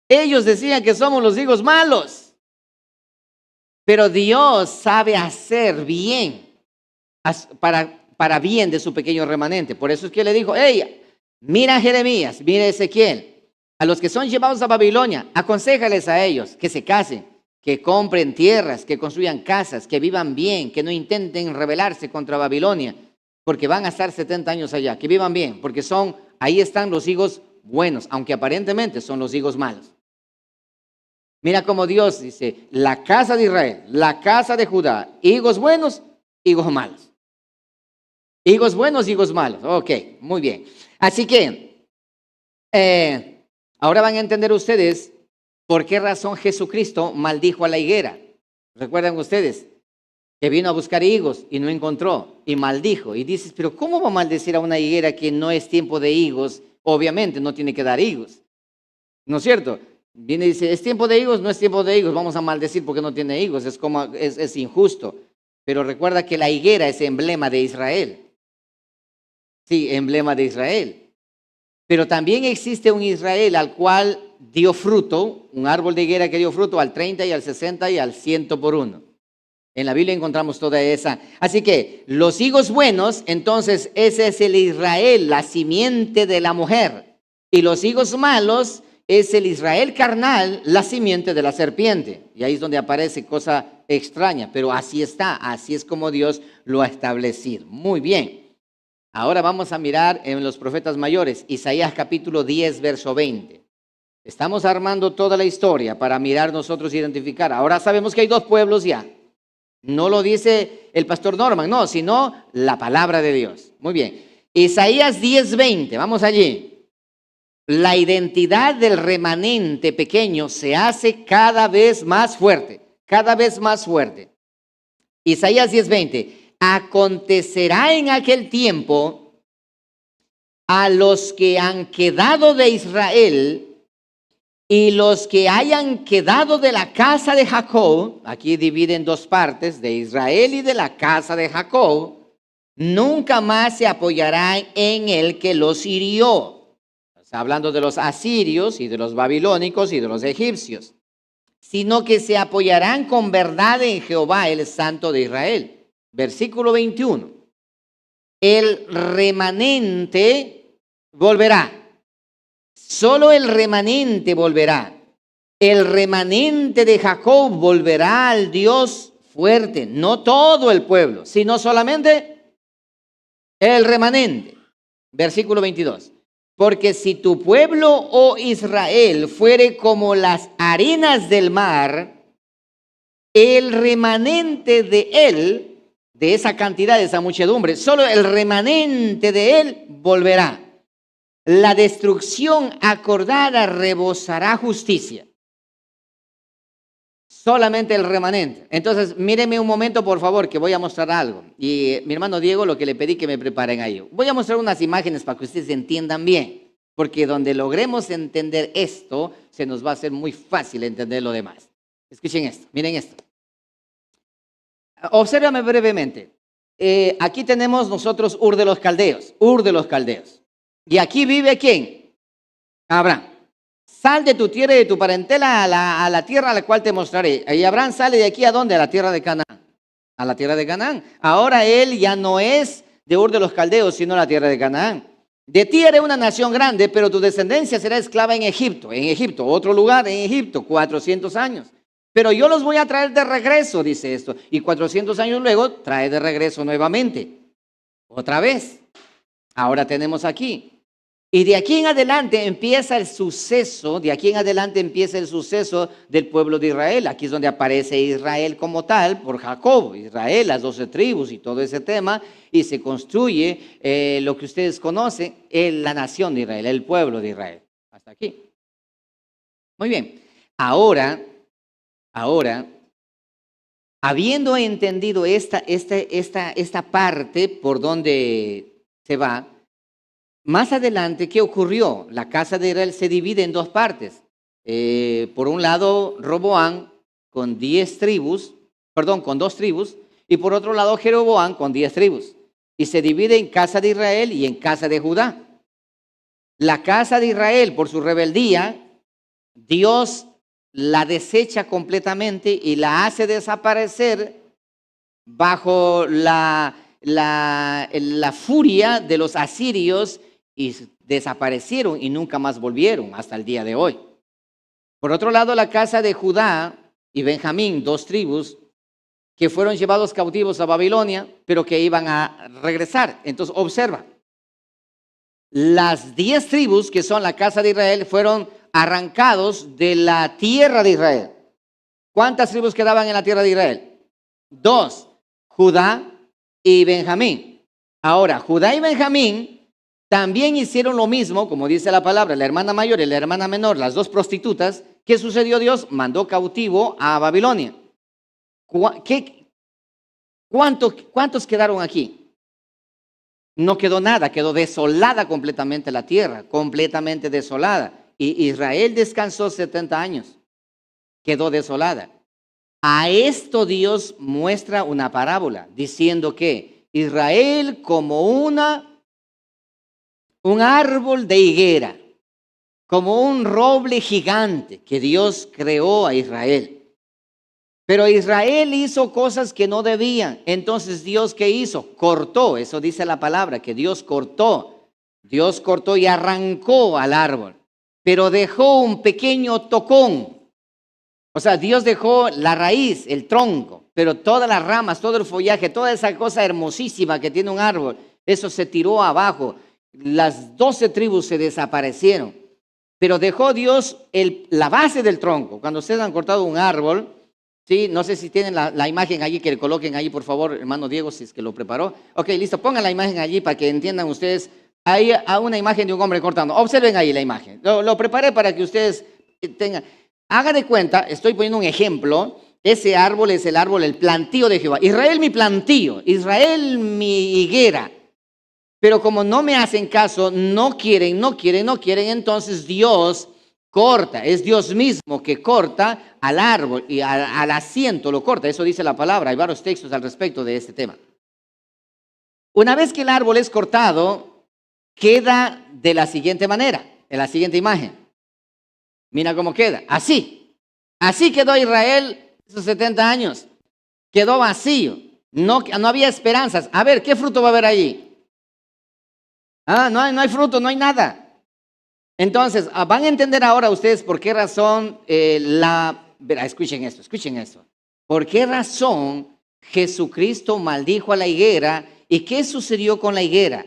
Ellos decían que somos los higos malos. Pero Dios sabe hacer bien, para bien de su pequeño remanente. Por eso es que le dijo, hey, mira a Jeremías, mira a Ezequiel. A los que son llevados a Babilonia, aconséjales a ellos que se casen, que compren tierras, que construyan casas, que vivan bien, que no intenten rebelarse contra Babilonia, porque van a estar 70 años allá. Que vivan bien, porque ahí están los higos buenos, aunque aparentemente son los higos malos. Mira cómo Dios dice, la casa de Israel, la casa de Judá, higos buenos, higos malos. Higos buenos, higos malos. Ok, muy bien. Así que, ahora van a entender ustedes por qué razón Jesucristo maldijo a la higuera. ¿Recuerdan ustedes? Que vino a buscar higos y no encontró y maldijo. Y dices, pero ¿cómo va a maldecir a una higuera que no es tiempo de higos? Obviamente no tiene que dar higos. ¿No es cierto? Viene y dice, ¿es tiempo de higos? No es tiempo de higos, vamos a maldecir porque no tiene higos, es injusto. Pero recuerda que la higuera es emblema de Israel. Sí, emblema de Israel. Pero también existe un Israel al cual dio fruto, un árbol de higuera que dio fruto al 30 y al 60 y al 100 por uno. En la Biblia encontramos toda esa. Así que los higos buenos, entonces ese es el Israel, la simiente de la mujer. Y los higos malos, es el Israel carnal, la simiente de la serpiente. Y ahí es donde aparece cosa extraña, pero así está, así es como Dios lo ha establecido. Muy bien. Ahora vamos a mirar en los profetas mayores, Isaías capítulo 10, verso 20. Estamos armando toda la historia para mirar nosotros, identificar. Ahora sabemos que hay dos pueblos ya. No lo dice el pastor Norman, no, sino la palabra de Dios. Muy bien. Isaías 10, 20, vamos allí. La identidad del remanente pequeño se hace cada vez más fuerte, cada vez más fuerte. Isaías 10:20. Acontecerá en aquel tiempo a los que han quedado de Israel y los que hayan quedado de la casa de Jacob, aquí divide en dos partes, de Israel y de la casa de Jacob, nunca más se apoyarán en el que los hirió. Está hablando de los asirios y de los babilónicos y de los egipcios, sino que se apoyarán con verdad en Jehová, el Santo de Israel. Versículo 21. El remanente volverá. Solo el remanente volverá. El remanente de Jacob volverá al Dios fuerte. No todo el pueblo, sino solamente el remanente. Versículo 22. Porque si tu pueblo, oh Israel, fuere como las arenas del mar, el remanente de él, de esa cantidad, de esa muchedumbre, solo el remanente de él volverá. La destrucción acordada rebosará justicia. Solamente el remanente. Entonces, míreme un momento, por favor, que voy a mostrar algo. Y mi hermano Diego, lo que le pedí que me preparen a ello. Voy a mostrar unas imágenes para que ustedes entiendan bien. Porque donde logremos entender esto, se nos va a hacer muy fácil entender lo demás. Escuchen esto, miren esto. Obsérvame brevemente. Aquí tenemos nosotros Ur de los Caldeos. Ur de los Caldeos. Y aquí vive ¿quién? Abraham. Sal de tu tierra y de tu parentela a la tierra a la cual te mostraré. Y Abraham sale de aquí ¿a dónde? A la tierra de Canaán. A la tierra de Canaán. Ahora él ya no es de Ur de los Caldeos, sino la tierra de Canaán. De ti haré una nación grande, pero tu descendencia será esclava en Egipto. En Egipto, otro lugar en Egipto, 400 años. Pero yo los voy a traer de regreso, dice esto. Y 400 años luego trae de regreso nuevamente. Otra vez. Ahora tenemos aquí. Y de aquí en adelante empieza el suceso, del pueblo de Israel. Aquí es donde aparece Israel como tal, por Jacob, Israel, las 12 tribus y todo ese tema, y se construye lo que ustedes conocen, la nación de Israel, el pueblo de Israel. Hasta aquí. Muy bien. Ahora, habiendo entendido esta parte por donde se va, más adelante, ¿qué ocurrió? La casa de Israel se divide en dos partes. Por un lado, Roboam con 2 tribus, y por otro lado, Jeroboam con 10 tribus. Y se divide en casa de Israel y en casa de Judá. La casa de Israel, por su rebeldía, Dios la desecha completamente y la hace desaparecer bajo la furia de los asirios, y desaparecieron y nunca más volvieron hasta el día de hoy. Por otro lado, la casa de Judá y Benjamín, 2 tribus, que fueron llevados cautivos a Babilonia, pero que iban a regresar. Entonces, observa, las 10 tribus que son la casa de Israel fueron arrancados de la tierra de Israel. ¿Cuántas tribus quedaban en la tierra de Israel? 2, Judá y Benjamín. Ahora, Judá y Benjamín también hicieron lo mismo, como dice la palabra, la hermana mayor y la hermana menor, las 2 prostitutas. ¿Qué sucedió? Dios mandó cautivo a Babilonia. ¿Cuántos quedaron aquí? No quedó nada, quedó desolada completamente la tierra, completamente desolada. Y Israel descansó 70 años, quedó desolada. A esto Dios muestra una parábola, diciendo que Israel como un árbol de higuera, como un roble gigante que Dios creó a Israel. Pero Israel hizo cosas que no debían. Entonces, ¿Dios qué hizo? Cortó, eso dice la palabra, que Dios cortó. Dios cortó y arrancó al árbol. pero dejó un pequeño tocón. O sea, Dios dejó la raíz, el tronco, pero todas las ramas, todo el follaje, toda esa cosa hermosísima que tiene un árbol, eso se tiró abajo. Las 12 tribus se desaparecieron, pero dejó Dios la base del tronco. Cuando ustedes han cortado un árbol, ¿sí? No sé si tienen la imagen allí, que le coloquen allí, por favor, hermano Diego, si es que lo preparó. Ok, listo, pongan la imagen allí para que entiendan ustedes. Hay una imagen de un hombre cortando. Observen ahí la imagen. Lo preparé para que ustedes tengan. Hagan de cuenta, estoy poniendo un ejemplo. Ese árbol es el árbol, el plantío de Jehová. Israel mi plantío, Israel mi higuera. Pero como no me hacen caso, no quieren, entonces Dios corta. Es Dios mismo que corta al árbol y al asiento lo corta. Eso dice la palabra. Hay varios textos al respecto de este tema. Una vez que el árbol es cortado, queda de la siguiente manera, en la siguiente imagen. Mira cómo queda. Así quedó Israel esos 70 años. Quedó vacío. No había esperanzas. A ver, ¿qué fruto va a haber allí? No hay fruto, no hay nada. Entonces, van a entender ahora ustedes por qué razón escuchen esto. ¿Por qué razón Jesucristo maldijo a la higuera? ¿Y qué sucedió con la higuera?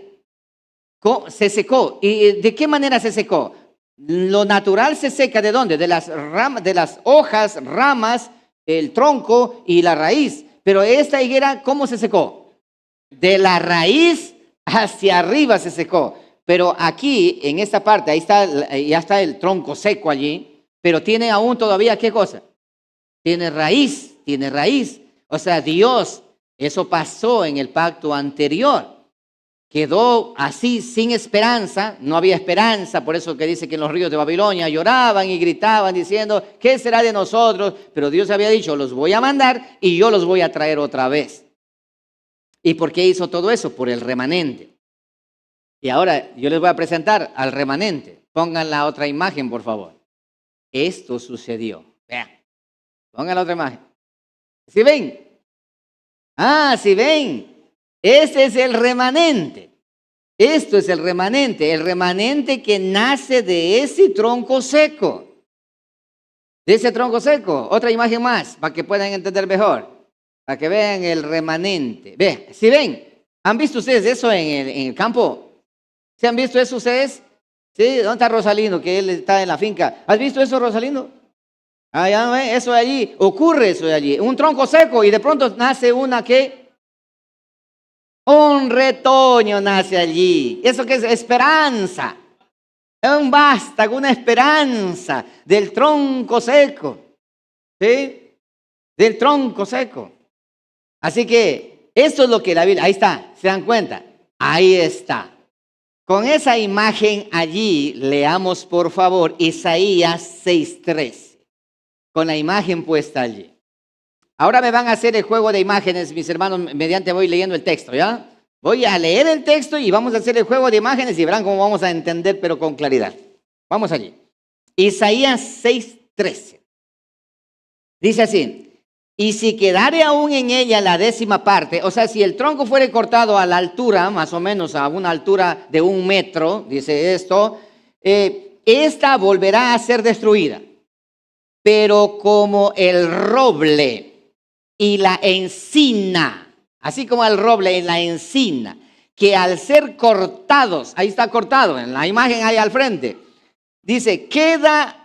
Se secó. ¿Y de qué manera se secó? Lo natural se seca ¿de dónde? De las ramas, de las hojas, ramas, el tronco y la raíz. Pero esta higuera, ¿cómo se secó? De la raíz hacia arriba se secó. Pero aquí, en esta parte, ahí está, ya está el tronco seco allí, pero tiene aún todavía, ¿qué cosa? Tiene raíz. O sea, Dios, eso pasó en el pacto anterior. Quedó así sin esperanza, no había esperanza, por eso que dice que en los ríos de Babilonia lloraban y gritaban diciendo, ¿qué será de nosotros? Pero Dios había dicho, los voy a mandar y yo los voy a traer otra vez. ¿Y por qué hizo todo eso? Por el remanente. Y ahora yo les voy a presentar al remanente. Pongan la otra imagen, por favor. Esto sucedió. Vean, pongan la otra imagen. ¿Sí ven? Sí ven. Ese es el remanente. Esto es el remanente que nace de ese tronco seco. De ese tronco seco. Otra imagen más, para que puedan entender mejor. Para que vean el remanente. Vean, ¿sí ven? ¿Han visto ustedes eso en el campo? ¿Sí han visto eso ustedes? ¿Sí? ¿Dónde está Rosalino? Que él está en la finca. ¿Has visto eso, Rosalino? Ya ven, eso de allí, ocurre eso de allí. Un tronco seco y de pronto nace una que... Un retoño nace allí. ¿Eso qué es? Esperanza. Es un vástago, una esperanza del tronco seco. ¿Sí? Del tronco seco. Así que esto es lo que la Biblia... Ahí está, ¿se dan cuenta? Ahí está. Con esa imagen allí, leamos por favor Isaías 6:13. Con la imagen puesta allí. Ahora me van a hacer el juego de imágenes, mis hermanos, mediante voy leyendo el texto, ¿ya? Voy a leer el texto y vamos a hacer el juego de imágenes y verán cómo vamos a entender, pero con claridad. Vamos allí. Isaías 6:13. Dice así, y si quedare aún en ella la 10ª parte, o sea, si el tronco fuere cortado a la altura, más o menos a una altura de 1 metro, dice esto, esta volverá a ser destruida. Pero como el roble y la encina, así como el roble y la encina, que al ser cortados, ahí está cortado, en la imagen ahí al frente, dice,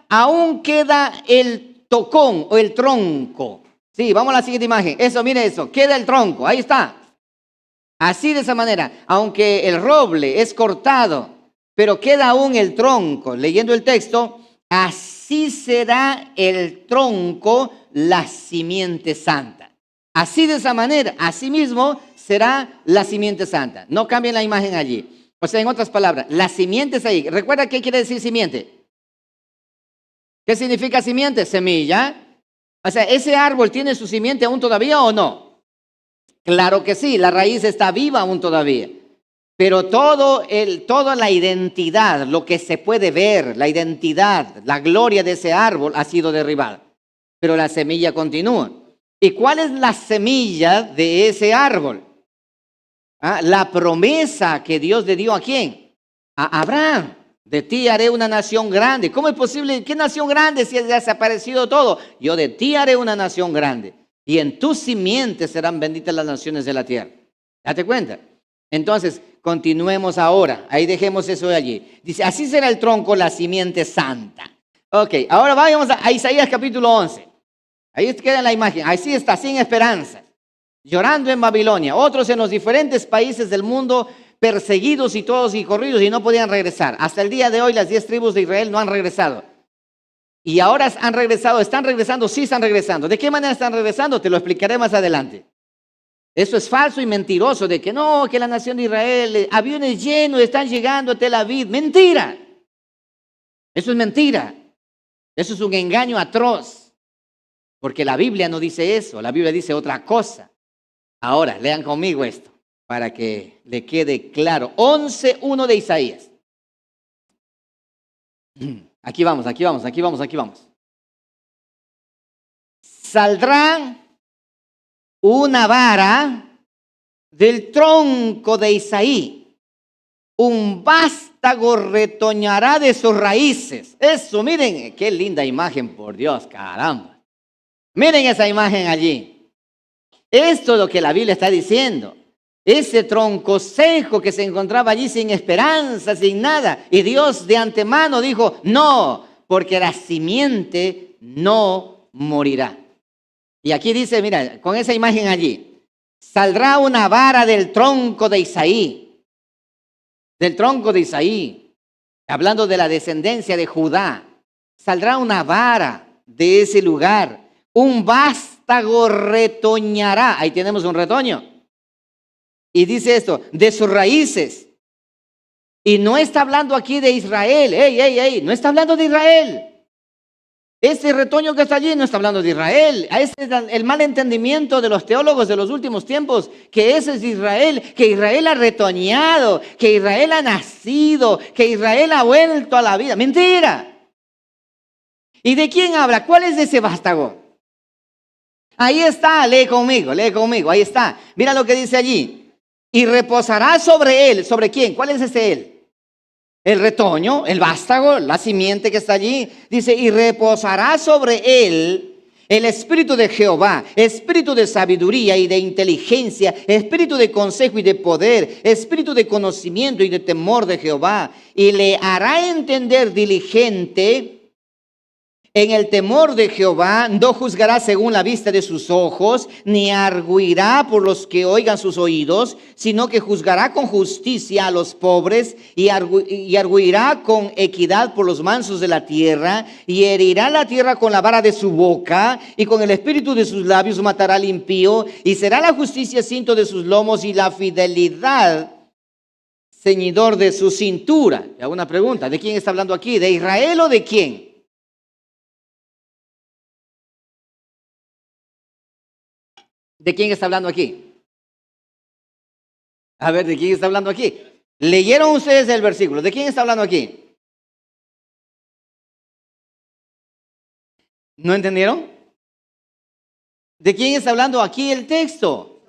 aún queda el tocón o el tronco. Sí, vamos a la siguiente imagen. Eso, mire eso, queda el tronco, ahí está. Así de esa manera, aunque el roble es cortado, pero queda aún el tronco. Leyendo el texto, así será el tronco, la simiente santa. Así de esa manera, así mismo será la simiente santa. No cambien la imagen allí. O sea, en otras palabras, la simiente es ahí. ¿Recuerda qué quiere decir simiente? ¿Qué significa simiente? Semilla. O sea, ¿ese árbol tiene su simiente aún todavía o no? Claro que sí, la raíz está viva aún todavía. Pero toda la identidad, lo que se puede ver, la identidad, la gloria de ese árbol ha sido derribada. Pero la semilla continúa. ¿Y cuál es la semilla de ese árbol? La promesa que Dios le dio ¿a quién? A Abraham. De ti haré una nación grande. ¿Cómo es posible? ¿Qué nación grande si ha desaparecido todo? Yo de ti haré una nación grande. Y en tus simientes serán benditas las naciones de la tierra. Date cuenta. Entonces, continuemos ahora. Ahí dejemos eso de allí. Dice, así será el tronco, la simiente santa. Ok, ahora vamos a Isaías capítulo 11. Ahí queda la imagen. Así está, sin esperanza. Llorando en Babilonia. Otros en los diferentes países del mundo, perseguidos y todos y corridos y no podían regresar. Hasta el día de hoy las 10 tribus de Israel no han regresado. Y ahora han regresado. ¿Están regresando? Sí están regresando. ¿De qué manera están regresando? Te lo explicaré más adelante. Eso es falso y mentiroso de que no, que la nación de Israel, aviones llenos están llegando a Tel Aviv. Mentira. Eso es mentira. Eso es un engaño atroz. Porque la Biblia no dice eso. La Biblia dice otra cosa. Ahora, lean conmigo esto para que le quede claro. 11:1 de Isaías. Aquí vamos. Saldrá una vara del tronco de Isaí. Un vástago retoñará de sus raíces. Eso, miren, qué linda imagen, por Dios, caramba. Miren esa imagen allí. Esto es lo que la Biblia está diciendo. Ese tronco seco que se encontraba allí sin esperanza, sin nada. Y Dios de antemano dijo, no, porque la simiente no morirá. Y aquí dice, mira, con esa imagen allí, saldrá una vara del tronco de Isaí. Del tronco de Isaí. Hablando de la descendencia de Judá. Saldrá una vara de ese lugar. Un vástago retoñará. Ahí tenemos un retoño. Y dice esto, de sus raíces. Y no está hablando aquí de Israel. No está hablando de Israel. Ese retoño que está allí no está hablando de Israel. Ese es el mal entendimiento de los teólogos de los últimos tiempos, que ese es Israel, que Israel ha retoñado, que Israel ha nacido, que Israel ha vuelto a la vida. Mentira. ¿Y de quién habla? ¿Cuál es ese vástago? Ahí está, lee conmigo, ahí está. Mira lo que dice allí. Y reposará sobre él. ¿Sobre quién? ¿Cuál es ese él? El retoño, el vástago, la simiente que está allí. Dice, y reposará sobre él el espíritu de Jehová, espíritu de sabiduría y de inteligencia, espíritu de consejo y de poder, espíritu de conocimiento y de temor de Jehová. Y le hará entender diligente en el temor de Jehová. No juzgará según la vista de sus ojos, ni arguirá por los que oigan sus oídos, sino que juzgará con justicia a los pobres y arguirá con equidad por los mansos de la tierra, y herirá la tierra con la vara de su boca, y con el espíritu de sus labios matará al impío, y será la justicia cinto de sus lomos y la fidelidad ceñidor de su cintura. Y hago una pregunta, ¿de quién está hablando aquí? ¿De Israel o de quién? ¿De quién está hablando aquí? A ver, ¿de quién está hablando aquí? ¿Leyeron ustedes el versículo? ¿De quién está hablando aquí? ¿No entendieron? ¿De quién está hablando aquí el texto?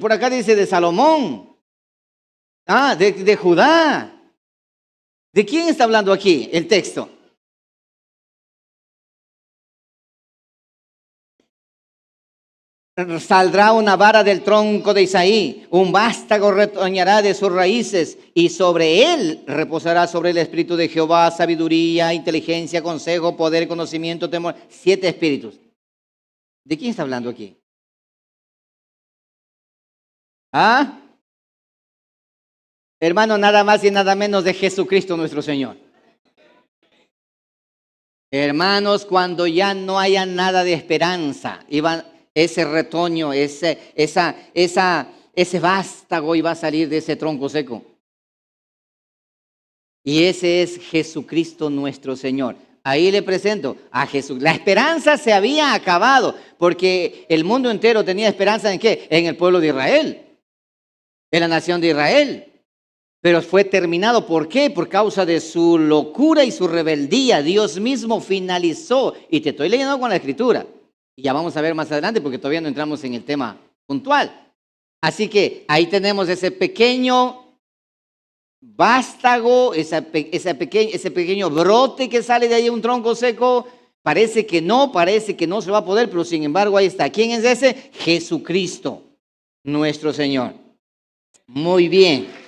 Por acá dice de Salomón. De Judá. ¿De quién está hablando aquí el texto? Saldrá una vara del tronco de Isaí, un vástago retoñará de sus raíces, y sobre él reposará sobre el espíritu de Jehová, sabiduría, inteligencia, consejo, poder, conocimiento, temor. 7 espíritus. ¿De quién está hablando aquí? Hermano, nada más y nada menos de Jesucristo nuestro Señor. Hermanos, cuando ya no haya nada de esperanza, ese retoño, ese vástago iba a salir de ese tronco seco. Y ese es Jesucristo nuestro Señor. Ahí le presento a Jesús. La esperanza se había acabado porque el mundo entero tenía esperanza ¿en qué? En el pueblo de Israel, en la nación de Israel. Pero fue terminado. ¿Por qué? Por causa de su locura y su rebeldía. Dios mismo finalizó. Y te estoy leyendo con la Escritura. Y ya vamos a ver más adelante porque todavía no entramos en el tema puntual. Así que ahí tenemos ese pequeño vástago, ese pequeño brote que sale de ahí, un tronco seco. Parece que no se va a poder, pero sin embargo ahí está. ¿Quién es ese? Jesucristo, nuestro Señor. Muy bien.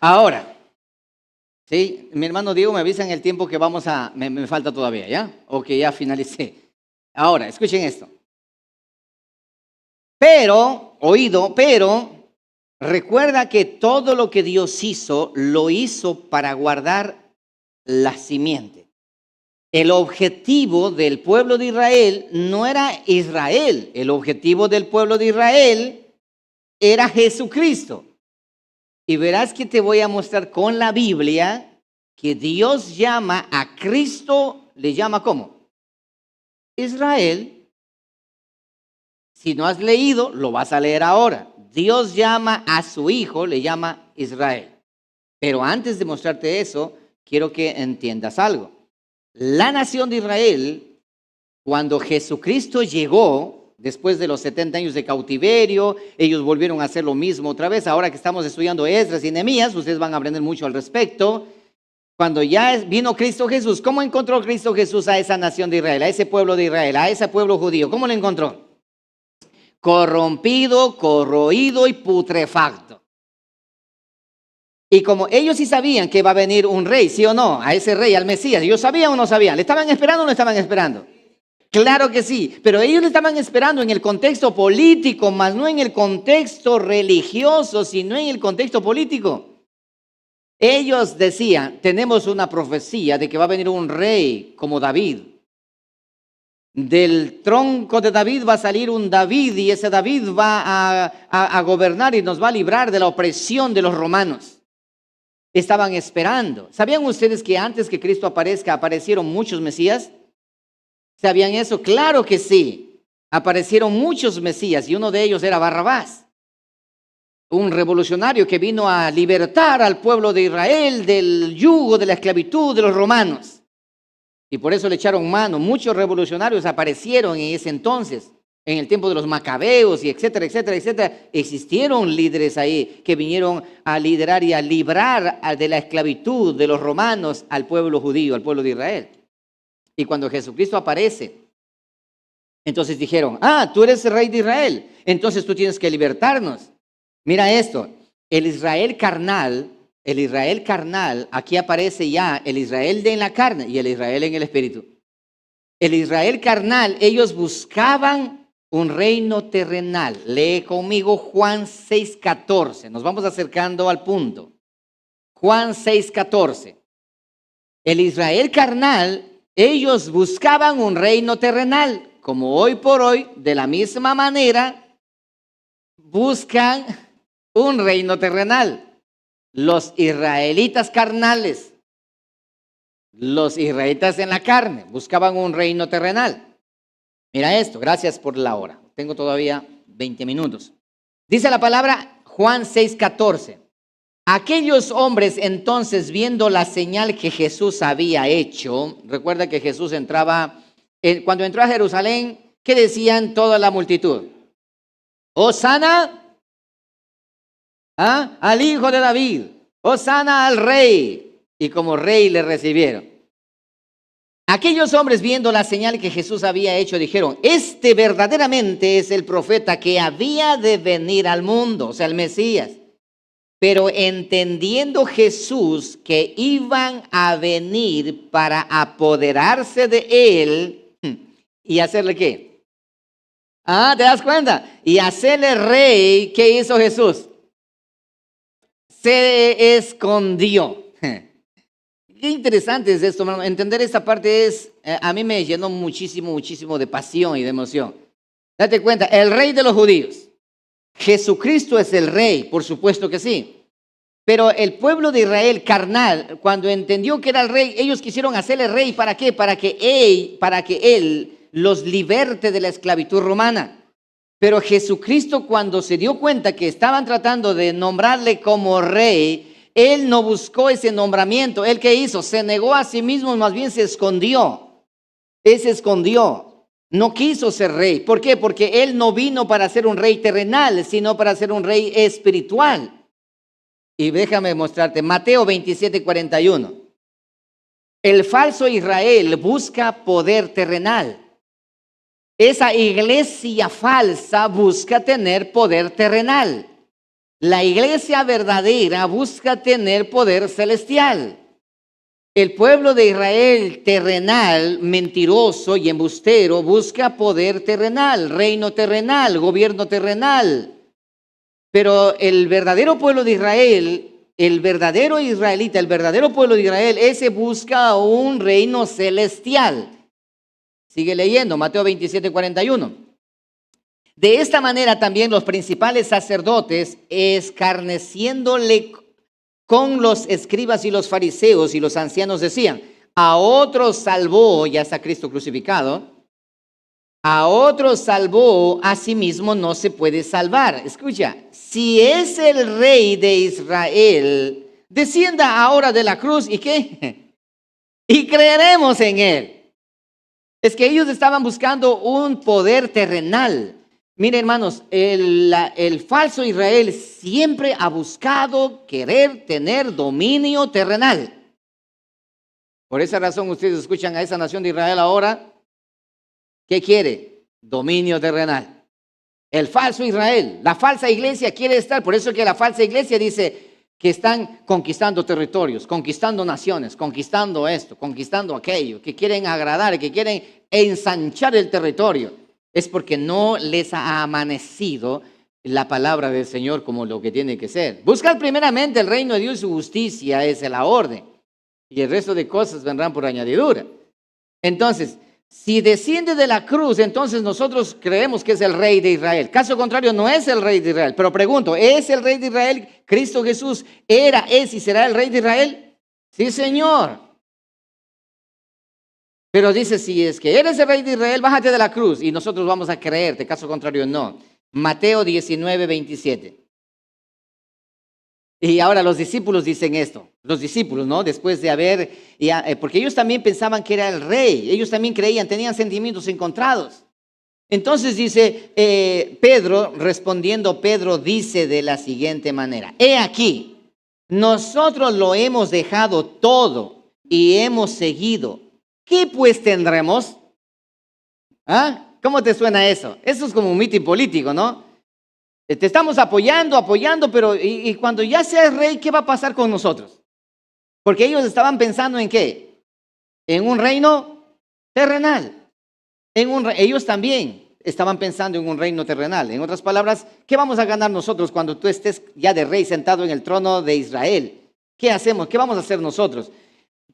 Ahora, sí, mi hermano Diego me avisa en el tiempo que me falta todavía, ¿ya? O que ya finalicé. Ahora, escuchen esto. Pero, recuerda que todo lo que Dios hizo, lo hizo para guardar la simiente. El objetivo del pueblo de Israel no era Israel, el objetivo del pueblo de Israel era Jesucristo. Y verás que te voy a mostrar con la Biblia que Dios llama a Cristo, le llama ¿cómo? Israel. Si no has leído, lo vas a leer ahora. Dios llama a su hijo, le llama Israel. Pero antes de mostrarte eso, quiero que entiendas algo. La nación de Israel, cuando Jesucristo llegó, después de los 70 años de cautiverio, ellos volvieron a hacer lo mismo otra vez. Ahora que estamos estudiando Esdras y Nehemías, ustedes van a aprender mucho al respecto. Cuando ya vino Cristo Jesús, ¿cómo encontró Cristo Jesús a esa nación de Israel, a ese pueblo de Israel, a ese pueblo judío? ¿Cómo lo encontró? Corrompido, corroído y putrefacto. Y como ellos sí sabían que iba a venir un rey, ¿sí o no? A ese rey, al Mesías. ¿Ellos sabían o no sabían? ¿Le estaban esperando o no estaban esperando? Claro que sí, pero ellos le estaban esperando en el contexto político, más no en el contexto religioso, sino en el contexto político. Ellos decían, tenemos una profecía de que va a venir un rey como David. Del tronco de David va a salir un David y ese David va a gobernar y nos va a librar de la opresión de los romanos. Estaban esperando. ¿Sabían ustedes que antes que Cristo aparezca aparecieron muchos Mesías? ¿Sabían eso? Claro que sí. Aparecieron muchos Mesías y uno de ellos era Barrabás, un revolucionario que vino a libertar al pueblo de Israel del yugo de la esclavitud de los romanos. Y por eso le echaron mano. Muchos revolucionarios aparecieron en ese entonces, en el tiempo de los macabeos y etcétera, etcétera, etcétera. Existieron líderes ahí que vinieron a liderar y a librar de la esclavitud de los romanos al pueblo judío, al pueblo de Israel. Y cuando Jesucristo aparece, entonces dijeron, tú eres el rey de Israel, entonces tú tienes que libertarnos. Mira esto, el Israel carnal, aquí aparece ya el Israel en la carne y el Israel en el espíritu. El Israel carnal, ellos buscaban un reino terrenal. Lee conmigo Juan 6:14, nos vamos acercando al punto. Juan 6:14. El Israel carnal, ellos buscaban un reino terrenal, como hoy por hoy, de la misma manera, buscan un reino terrenal. Los israelitas carnales, los israelitas en la carne, buscaban un reino terrenal. Mira esto, gracias por la hora. Tengo todavía 20 minutos. Dice la palabra Juan 6:14. Aquellos hombres entonces, viendo la señal que Jesús había hecho, recuerda que Jesús cuando entró a Jerusalén, ¿qué decían toda la multitud? Hosana al hijo de David, hosana al rey, y como rey le recibieron. Aquellos hombres, viendo la señal que Jesús había hecho, dijeron, este verdaderamente es el profeta que había de venir al mundo, o sea, el Mesías. Pero entendiendo Jesús que iban a venir para apoderarse de él y hacerle ¿qué? ¿Te das cuenta? Y hacerle rey, ¿qué hizo Jesús? Se escondió. Qué interesante es esto, hermano. Entender esta parte a mí me llenó muchísimo, muchísimo de pasión y de emoción. Date cuenta, el rey de los judíos. Jesucristo es el rey, por supuesto que sí. Pero el pueblo de Israel carnal, cuando entendió que era el rey, ellos quisieron hacerle rey. ¿Para qué? Para que él los liberte de la esclavitud romana. Pero Jesucristo, cuando se dio cuenta que estaban tratando de nombrarle como rey, él no buscó ese nombramiento. ¿Él qué hizo? Se negó a sí mismo, más bien se escondió. Él se escondió. No quiso ser rey. ¿Por qué? Porque él no vino para ser un rey terrenal, sino para ser un rey espiritual. Y déjame mostrarte, Mateo 27:41. El falso Israel busca poder terrenal. Esa iglesia falsa busca tener poder terrenal. La iglesia verdadera busca tener poder celestial. El pueblo de Israel terrenal, mentiroso y embustero, busca poder terrenal, reino terrenal, gobierno terrenal. Pero el verdadero pueblo de Israel, el verdadero israelita, el verdadero pueblo de Israel, ese busca un reino celestial. Sigue leyendo, Mateo 27:41. De esta manera también los principales sacerdotes, escarneciéndole con los escribas y los fariseos y los ancianos, decían: a otros salvó, ya está Cristo crucificado, a otros salvó, a sí mismo no se puede salvar. Escucha, si es el rey de Israel, descienda ahora de la cruz, ¿y qué? Y creeremos en él. Es que ellos estaban buscando un poder terrenal. Miren, hermanos, el falso Israel siempre ha buscado querer tener dominio terrenal. Por esa razón ustedes escuchan a esa nación de Israel ahora. ¿Qué quiere? Dominio terrenal. El falso Israel, la falsa iglesia quiere estar. Por eso que la falsa iglesia dice que están conquistando territorios, conquistando naciones, conquistando esto, conquistando aquello, que quieren agradar, que quieren ensanchar el territorio. Es porque no les ha amanecido la palabra del Señor como lo que tiene que ser. Buscar primeramente el reino de Dios y su justicia es la orden. Y el resto de cosas vendrán por añadidura. Entonces, si desciende de la cruz, entonces nosotros creemos que es el rey de Israel. Caso contrario, no es el rey de Israel. Pero pregunto, ¿es el rey de Israel? ¿Cristo Jesús era, es y será el rey de Israel? Sí, Señor. Pero dice, si es que eres el rey de Israel, bájate de la cruz y nosotros vamos a creerte. Caso contrario, no. Mateo 19:27. Y ahora los discípulos dicen esto. Los discípulos, ¿no? Después de haber, porque ellos también pensaban que era el rey. Ellos también creían, tenían sentimientos encontrados. Entonces dice Pedro, respondiendo Pedro, dice de la siguiente manera: he aquí, nosotros lo hemos dejado todo y hemos seguido. ¿Qué pues tendremos? ¿Ah? ¿Cómo te suena eso? Eso es como un mitin político, ¿no? Te estamos apoyando, pero y cuando ya seas rey, ¿qué va a pasar con nosotros? Porque ellos estaban pensando en ¿qué? En un reino terrenal. Ellos también estaban pensando en un reino terrenal. En otras palabras, ¿qué vamos a ganar nosotros cuando tú estés ya de rey sentado en el trono de Israel? ¿Qué hacemos? ¿Qué vamos a hacer nosotros?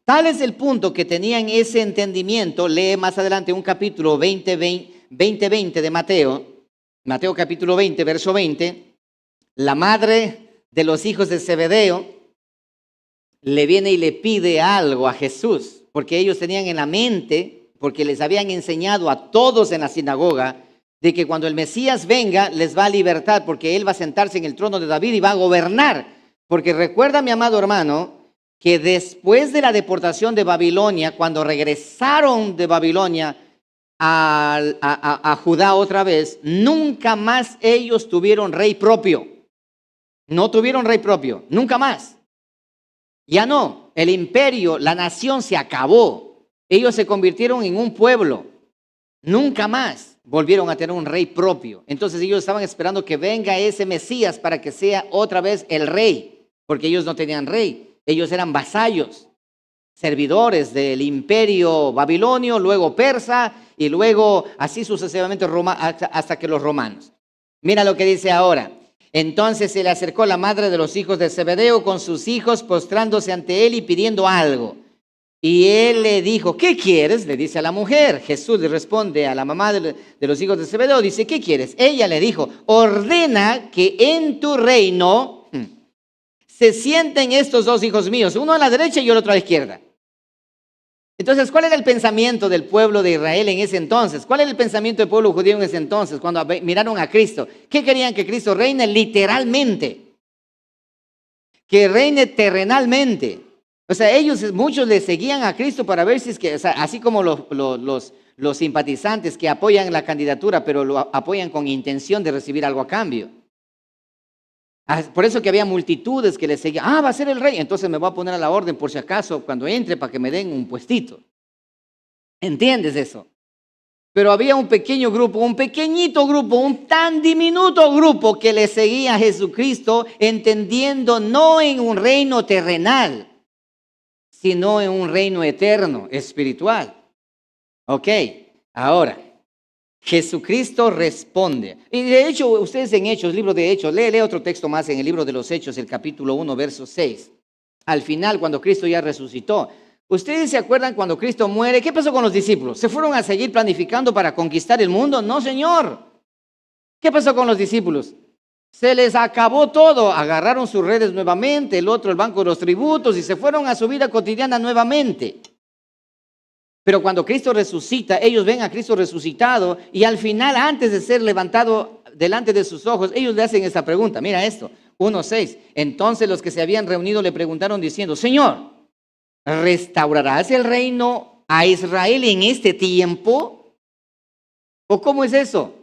Tal es el punto que tenían ese entendimiento. Lee más adelante un capítulo 20 de Mateo. Mateo capítulo 20, verso 20. La madre de los hijos de Zebedeo le viene y le pide algo a Jesús, porque ellos tenían en la mente, porque les habían enseñado a todos en la sinagoga, de que cuando el Mesías venga les va a libertar, porque él va a sentarse en el trono de David y va a gobernar. Porque recuerda, mi amado hermano, que después de la deportación de Babilonia, cuando regresaron de Babilonia a Judá otra vez, nunca más ellos tuvieron rey propio. No tuvieron rey propio, nunca más. Ya no, el imperio, la nación se acabó. Ellos se convirtieron en un pueblo. Nunca más volvieron a tener un rey propio. Entonces ellos estaban esperando que venga ese Mesías para que sea otra vez el rey, porque ellos no tenían rey. Ellos eran vasallos, servidores del imperio babilonio, luego persa y luego así sucesivamente hasta que los romanos. Mira lo que dice ahora. Entonces se le acercó la madre de los hijos de Zebedeo con sus hijos, postrándose ante él y pidiendo algo. Y él le dijo: ¿qué quieres? Le dice a la mujer. Jesús le responde a la mamá de los hijos de Zebedeo, dice: ¿qué quieres? Ella le dijo: ordena que en tu reino se sienten estos dos hijos míos, uno a la derecha y el otro a la izquierda. Entonces, ¿cuál era el pensamiento del pueblo de Israel en ese entonces? ¿Cuál era el pensamiento del pueblo judío en ese entonces cuando miraron a Cristo? ¿Qué querían? Que Cristo reine literalmente, que reine terrenalmente. O sea, muchos le seguían a Cristo para ver si es que, o sea, así como los simpatizantes que apoyan la candidatura, pero lo apoyan con intención de recibir algo a cambio. Por eso que había multitudes que le seguían, va a ser el rey, entonces me voy a poner a la orden por si acaso cuando entre para que me den un puestito. ¿Entiendes eso? Pero había un pequeño grupo, un pequeñito grupo, un tan diminuto grupo que le seguía a Jesucristo, entendiendo no en un reino terrenal, sino en un reino eterno, espiritual. Ok, ahora, Jesucristo responde. Y de hecho, ustedes en Hechos, libro de Hechos, lee otro texto más en el libro de los Hechos, el capítulo 1, verso 6. Al final, cuando Cristo ya resucitó. ¿Ustedes se acuerdan cuando Cristo muere? ¿Qué pasó con los discípulos? ¿Se fueron a seguir planificando para conquistar el mundo? No, Señor. ¿Qué pasó con los discípulos? Se les acabó todo. Agarraron sus redes nuevamente, el otro el banco de los tributos y se fueron a su vida cotidiana nuevamente. Pero cuando Cristo resucita, ellos ven a Cristo resucitado y al final, antes de ser levantado delante de sus ojos, ellos le hacen esta pregunta. Mira esto, 1:6. Entonces los que se habían reunido le preguntaron diciendo, Señor, ¿restaurarás el reino a Israel en este tiempo? ¿O cómo es eso?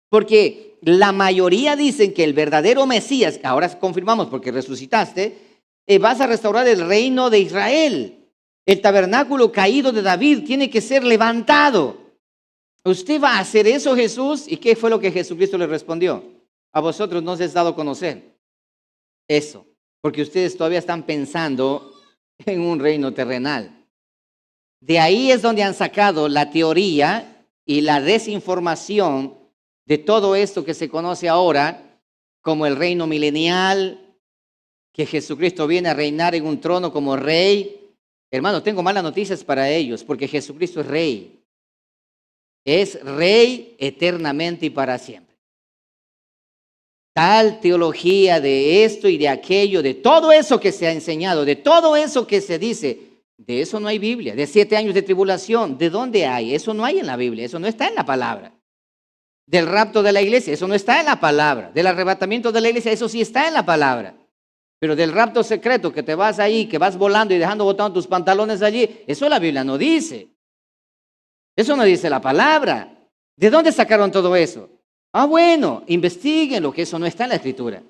Porque la mayoría dicen que el verdadero Mesías, que ahora confirmamos porque resucitaste, vas a restaurar el reino de Israel. El tabernáculo caído de David tiene que ser levantado. ¿Usted va a hacer eso, Jesús? ¿Y qué fue lo que Jesucristo le respondió? A vosotros no os es dado a conocer eso, porque ustedes todavía están pensando en un reino terrenal. De ahí es donde han sacado la teoría y la desinformación de todo esto que se conoce ahora como el reino milenial, que Jesucristo viene a reinar en un trono como rey. Hermano, tengo malas noticias para ellos, porque Jesucristo es rey. Es rey eternamente y para siempre. Tal teología de esto y de aquello, de todo eso que se ha enseñado, de todo eso que se dice, de eso no hay Biblia. De 7 años de tribulación, ¿de dónde hay? Eso no hay en la Biblia, eso no está en la palabra. Del rapto de la iglesia, eso no está en la palabra. Del arrebatamiento de la iglesia, eso sí está en la palabra. Pero del rapto secreto, que te vas ahí, que vas volando y dejando botando tus pantalones allí, eso la Biblia no dice. Eso no dice la palabra. ¿De dónde sacaron todo eso? Bueno, investiguen que eso no está en la Escritura.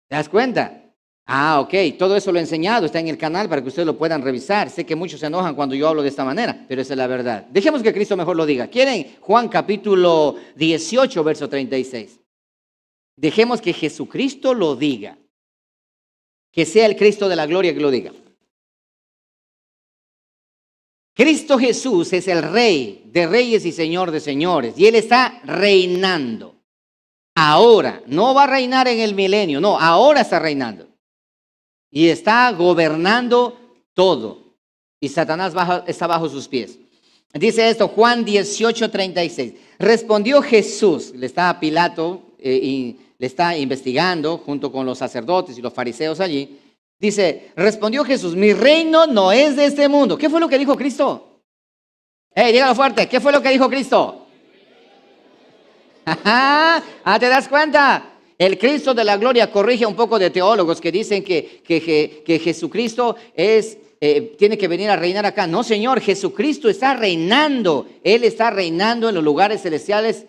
¿Te das cuenta? Ok, todo eso lo he enseñado, está en el canal para que ustedes lo puedan revisar. Sé que muchos se enojan cuando yo hablo de esta manera, pero esa es la verdad. Dejemos que Cristo mejor lo diga. ¿Quieren? Juan capítulo 18, verso 36. Dejemos que Jesucristo lo diga. Que sea el Cristo de la gloria que lo diga. Cristo Jesús es el Rey de reyes y Señor de señores. Y Él está reinando. Ahora, no va a reinar en el milenio, no, ahora está reinando. Y está gobernando todo. Y Satanás está bajo sus pies. Dice esto, Juan 18, 36. Respondió Jesús, le está Pilato y le está investigando junto con los sacerdotes y los fariseos allí. Dice, respondió Jesús, mi reino no es de este mundo. ¿Qué fue lo que dijo Cristo? Dígalo fuerte, ¿qué fue lo que dijo Cristo? ¿Te das cuenta? El Cristo de la gloria corrige un poco de teólogos que dicen que Jesucristo tiene que venir a reinar acá. No, Señor, Jesucristo está reinando. Él está reinando en los lugares celestiales.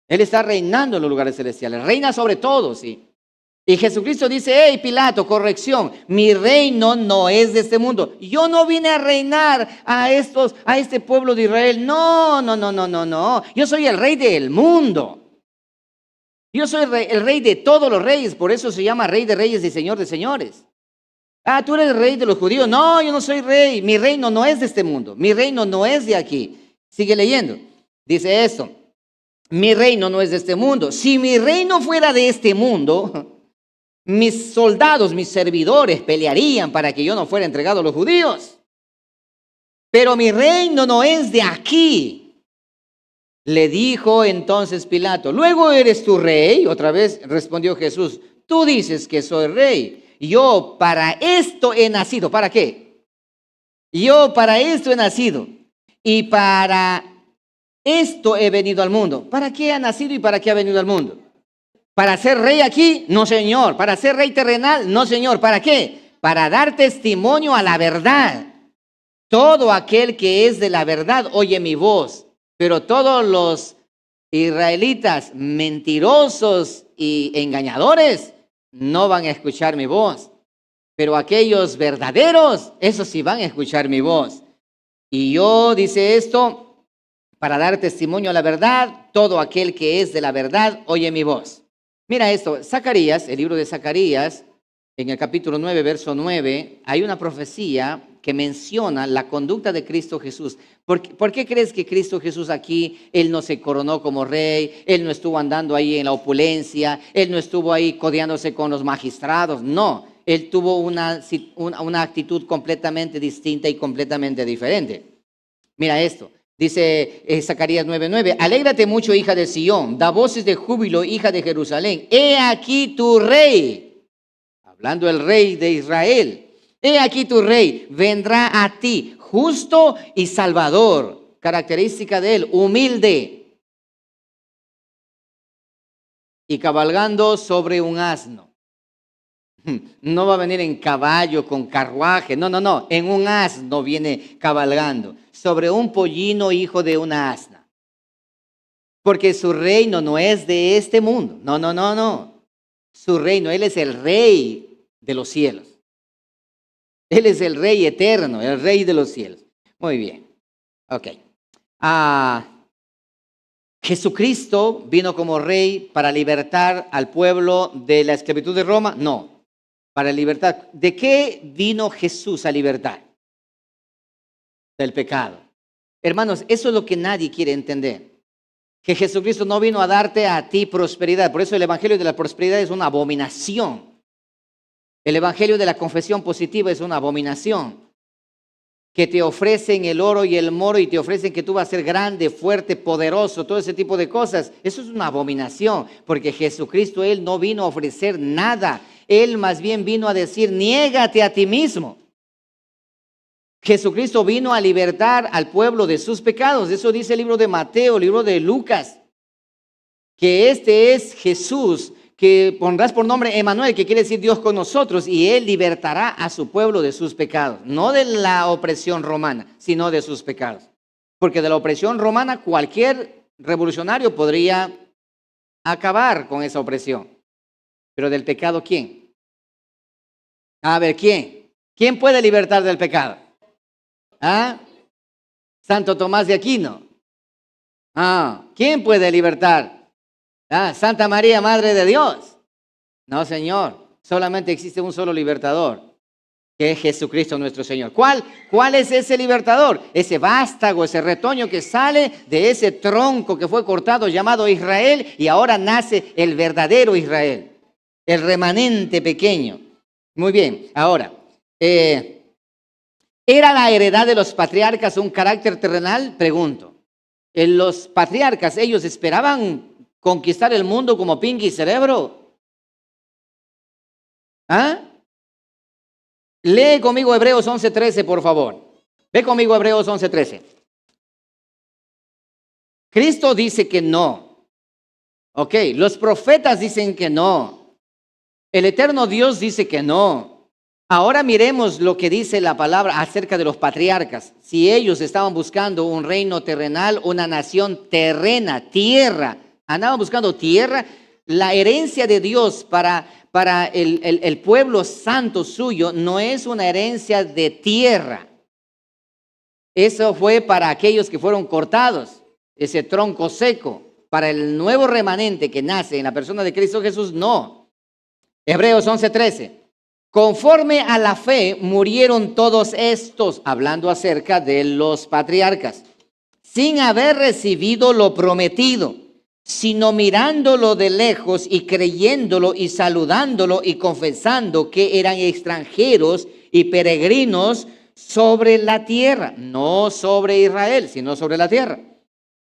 Él está reinando en los lugares celestiales. Reina sobre todo, sí. Y Jesucristo dice, Pilato, corrección, mi reino no es de este mundo. Yo no vine a reinar a este pueblo de Israel. No. Yo soy el rey del mundo. Yo soy el rey de todos los reyes, por eso se llama Rey de Reyes y Señor de Señores. Tú eres el rey de los judíos. No, yo no soy rey. Mi reino no es de este mundo. Mi reino no es de aquí. Sigue leyendo. Dice esto. Mi reino no es de este mundo. Si mi reino fuera de este mundo, mis soldados, mis servidores pelearían para que yo no fuera entregado a los judíos. Pero mi reino no es de aquí. Le dijo entonces Pilato, ¿luego eres tú rey? Otra vez respondió Jesús, tú dices que soy rey. Yo para esto he nacido. ¿Para qué? Yo para esto he nacido. Y para esto he venido al mundo. ¿Para qué ha nacido y para qué ha venido al mundo? ¿Para ser rey aquí? No, Señor. ¿Para ser rey terrenal? No, Señor. ¿Para qué? para dar testimonio a la verdad. Todo aquel que es de la verdad oye mi voz, pero todos los israelitas mentirosos y engañadores no van a escuchar mi voz. Pero aquellos verdaderos, esos sí van a escuchar mi voz. Y yo, dice esto, para dar testimonio a la verdad, todo aquel que es de la verdad oye mi voz. Mira esto, Zacarías, el libro de Zacarías, en el capítulo 9, verso 9, hay una profecía que menciona la conducta de Cristo Jesús. ¿Por qué crees que Cristo Jesús aquí, Él no se coronó como rey, Él no estuvo andando ahí en la opulencia, Él no estuvo ahí codeándose con los magistrados? No, Él tuvo una actitud completamente distinta y completamente diferente. Mira esto, dice Zacarías 9:9, alégrate mucho, hija de Sión, da voces de júbilo, hija de Jerusalén. He aquí tu rey, hablando el rey de Israel. He aquí tu rey, vendrá a ti, justo y salvador. Característica de él, humilde y cabalgando sobre un asno. No va a venir en caballo con carruaje, no, en un asno viene cabalgando, sobre un pollino hijo de una asna. Porque su reino no es de este mundo, no. Su reino, Él es el rey de los cielos. Él es el rey eterno, el rey de los cielos. Muy bien, ok. ¿Jesucristo vino como rey para libertar al pueblo de la esclavitud de Roma? No, para libertar. ¿De qué vino Jesús a libertar? Del pecado. Hermanos, eso es lo que nadie quiere entender. Que Jesucristo no vino a darte a ti prosperidad. Por eso el evangelio de la prosperidad es una abominación. El evangelio de la confesión positiva es una abominación. Que te ofrecen el oro y el moro y te ofrecen que tú vas a ser grande, fuerte, poderoso, todo ese tipo de cosas. Eso es una abominación, porque Jesucristo, Él no vino a ofrecer nada. Él más bien vino a decir, niégate a ti mismo. Jesucristo vino a libertar al pueblo de sus pecados. Eso dice el libro de Mateo, el libro de Lucas. Que este es Jesús, que pondrás por nombre Emmanuel, que quiere decir Dios con nosotros, y Él libertará a su pueblo de sus pecados. No de la opresión romana, sino de sus pecados. Porque de la opresión romana cualquier revolucionario podría acabar con esa opresión. Pero del pecado, ¿quién? A ver, ¿quién? ¿Quién puede libertar del pecado? ¿Ah? Santo Tomás de Aquino. ¿Quién puede libertar? Santa María, Madre de Dios. No, Señor, solamente existe un solo libertador, que es Jesucristo nuestro Señor. ¿Cuál es ese libertador? Ese vástago, ese retoño que sale de ese tronco que fue cortado llamado Israel, y ahora nace el verdadero Israel, el remanente pequeño. Muy bien, ahora, ¿era la heredad de los patriarcas un carácter terrenal? Pregunto. Los patriarcas, ellos esperaban conquistar el mundo como pingue y cerebro. Lee conmigo Hebreos 11:13, por favor. Ve conmigo Hebreos 11:13. Cristo dice que no. Ok, los profetas dicen que no. El eterno Dios dice que no. Ahora miremos lo que dice la palabra acerca de los patriarcas. Si ellos estaban buscando un reino terrenal, una nación terrena, tierra, andaban buscando tierra, la herencia de Dios para el pueblo santo suyo no es una herencia de tierra. Eso fue para aquellos que fueron cortados, ese tronco seco. Para el nuevo remanente que nace en la persona de Cristo Jesús, no. Hebreos 11:13. Conforme a la fe murieron todos estos, hablando acerca de los patriarcas, sin haber recibido lo prometido, sino mirándolo de lejos y creyéndolo y saludándolo y confesando que eran extranjeros y peregrinos sobre la tierra, no sobre Israel, sino sobre la tierra.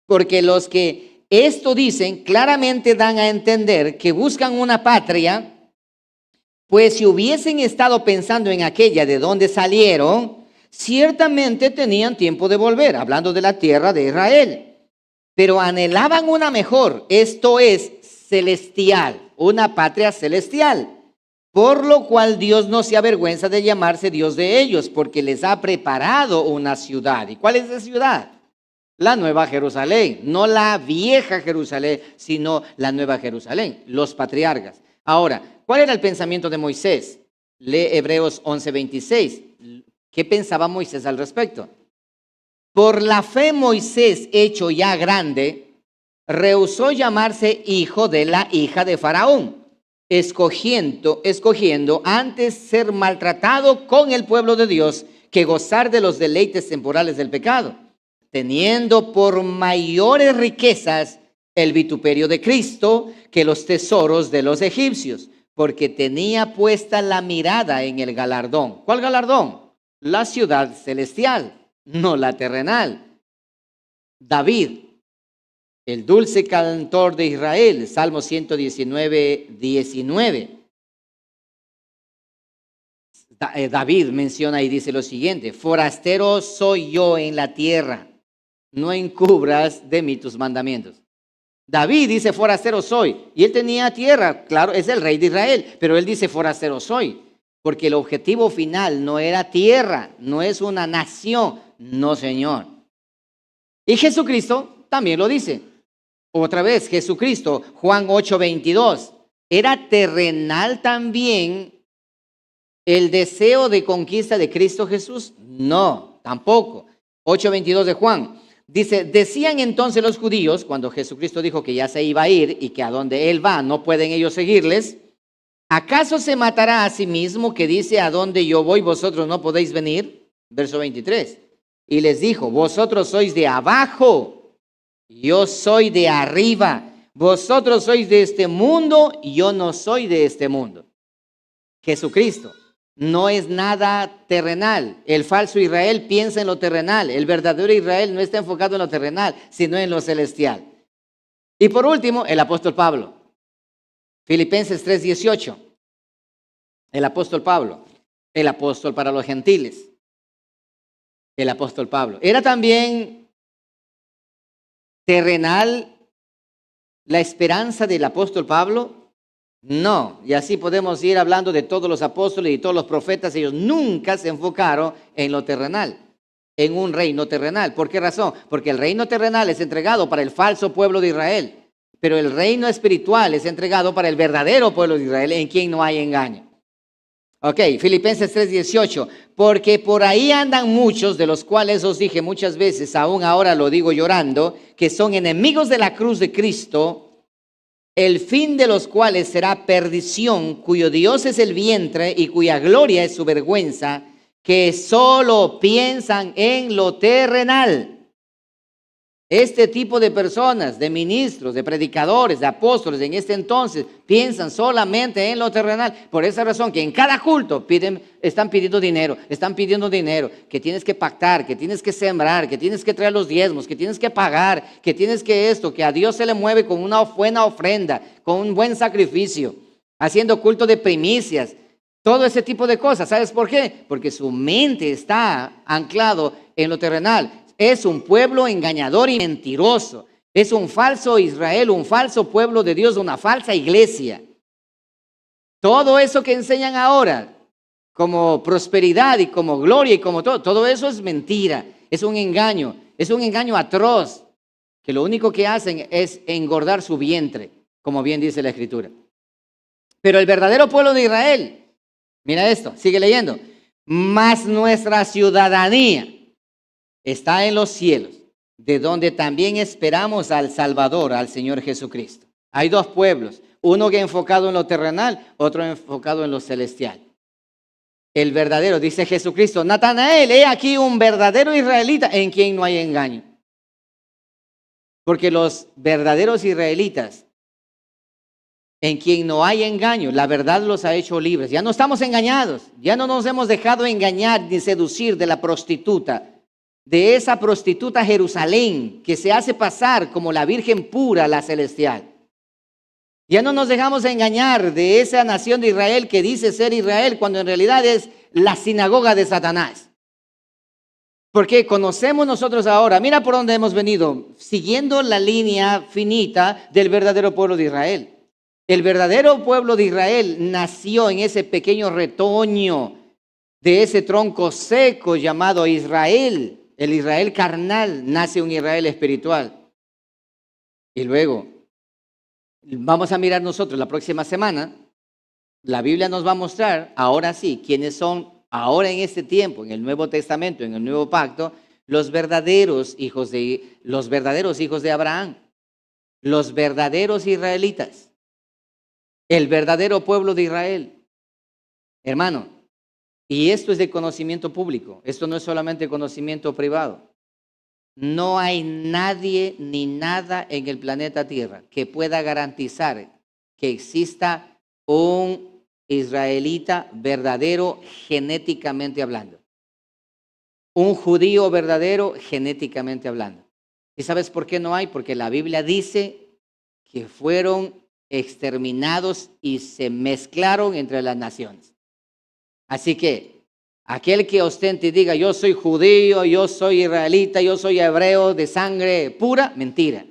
Porque los que esto dicen claramente dan a entender que buscan una patria. Pues si hubiesen estado pensando en aquella de donde salieron, ciertamente tenían tiempo de volver, hablando de la tierra de Israel. Pero anhelaban una mejor, esto es celestial, una patria celestial. por lo cual Dios no se avergüenza de llamarse Dios de ellos, porque les ha preparado una ciudad. ¿Y cuál es esa ciudad? La Nueva Jerusalén, no la vieja Jerusalén, sino la Nueva Jerusalén, los patriarcas. Ahora, ¿cuál era el pensamiento de Moisés? Lee Hebreos 11:26. ¿Qué pensaba Moisés al respecto? Por la fe Moisés, hecho ya grande, rehusó llamarse hijo de la hija de Faraón, escogiendo antes ser maltratado con el pueblo de Dios que gozar de los deleites temporales del pecado, teniendo por mayores riquezas el vituperio de Cristo que los tesoros de los egipcios, porque tenía puesta la mirada en el galardón. ¿Cuál galardón? La ciudad celestial, no la terrenal. David, el dulce cantor de Israel, Salmo 119:19. David menciona y dice lo siguiente: forastero soy yo en la tierra, no encubras de mí tus mandamientos. David dice forastero soy, y él tenía tierra, claro, es el rey de Israel, pero él dice forastero soy, porque el objetivo final no era tierra, no es una nación, no señor. Y Jesucristo también lo dice. Otra vez, Jesucristo, Juan 8:22, ¿era terrenal también el deseo de conquista de Cristo Jesús? No, tampoco. 8:22 de Juan. Dice, decían entonces los judíos, cuando Jesucristo dijo que ya se iba a ir y que a donde Él va no pueden ellos seguirles, ¿acaso se matará a sí mismo que dice, a donde yo voy vosotros no podéis venir? Verso 23. Y les dijo, vosotros sois de abajo, yo soy de arriba. Vosotros sois de este mundo y yo no soy de este mundo. Jesucristo no es nada terrenal. El falso Israel piensa en lo terrenal. El verdadero Israel no está enfocado en lo terrenal, sino en lo celestial. Y por último, el apóstol Pablo. Filipenses 3:18. El apóstol Pablo, el apóstol para los gentiles. El apóstol Pablo. ¿Era también terrenal la esperanza del apóstol Pablo? No, y así podemos ir hablando de todos los apóstoles y todos los profetas. Ellos nunca se enfocaron en lo terrenal, en un reino terrenal. ¿Por qué razón? Porque el reino terrenal es entregado para el falso pueblo de Israel, pero el reino espiritual es entregado para el verdadero pueblo de Israel, en quien no hay engaño. Ok, Filipenses 3:18, porque por ahí andan muchos, de los cuales os dije muchas veces, aún ahora lo digo llorando, que son enemigos de la cruz de Cristo, el fin de los cuales será perdición, cuyo Dios es el vientre y cuya gloria es su vergüenza, que solo piensan en lo terrenal. Este tipo de personas, de ministros, de predicadores, de apóstoles en este entonces, piensan solamente en lo terrenal. Por esa razón que en cada culto están pidiendo dinero, que tienes que pactar, que tienes que sembrar, que tienes que traer los diezmos, que tienes que pagar, que tienes que esto, que a Dios se le mueve con una buena ofrenda, con un buen sacrificio, haciendo culto de primicias, todo ese tipo de cosas. ¿Sabes por qué? Porque su mente está anclado en lo terrenal. Es un pueblo engañador y mentiroso. Es un falso Israel, un falso pueblo de Dios, una falsa iglesia. Todo eso que enseñan ahora, como prosperidad y como gloria y como todo eso es mentira. Es un engaño atroz, que lo único que hacen es engordar su vientre, como bien dice la Escritura. Pero el verdadero pueblo de Israel, mira esto, sigue leyendo, mas nuestra ciudadanía está en los cielos, de donde también esperamos al Salvador, al Señor Jesucristo. Hay dos pueblos, uno que enfocado en lo terrenal, otro enfocado en lo celestial. El verdadero, dice Jesucristo, Natanael, he aquí un verdadero israelita en quien no hay engaño. Porque los verdaderos israelitas, en quien no hay engaño, la verdad los ha hecho libres. Ya no estamos engañados, ya no nos hemos dejado engañar ni seducir de la prostituta, de esa prostituta Jerusalén que se hace pasar como la Virgen pura, la celestial. Ya no nos dejamos engañar de esa nación de Israel que dice ser Israel cuando en realidad es la sinagoga de Satanás. Porque conocemos nosotros ahora, mira por dónde hemos venido, siguiendo la línea finita del verdadero pueblo de Israel. El verdadero pueblo de Israel nació en ese pequeño retoño de ese tronco seco llamado Israel. El Israel carnal nace un Israel espiritual. Y luego, vamos a mirar nosotros la próxima semana, la Biblia nos va a mostrar, ahora sí, quiénes son ahora en este tiempo, en el Nuevo Testamento, en el Nuevo Pacto, los verdaderos hijos de Abraham, los verdaderos israelitas, el verdadero pueblo de Israel. Hermano, y esto es de conocimiento público, esto no es solamente conocimiento privado. No hay nadie ni nada en el planeta Tierra que pueda garantizar que exista un israelita verdadero genéticamente hablando. Un judío verdadero genéticamente hablando. ¿Y sabes por qué no hay? Porque la Biblia dice que fueron exterminados y se mezclaron entre las naciones. Así que aquel que ostente y diga yo soy judío, yo soy israelita, yo soy hebreo de sangre pura, mentira.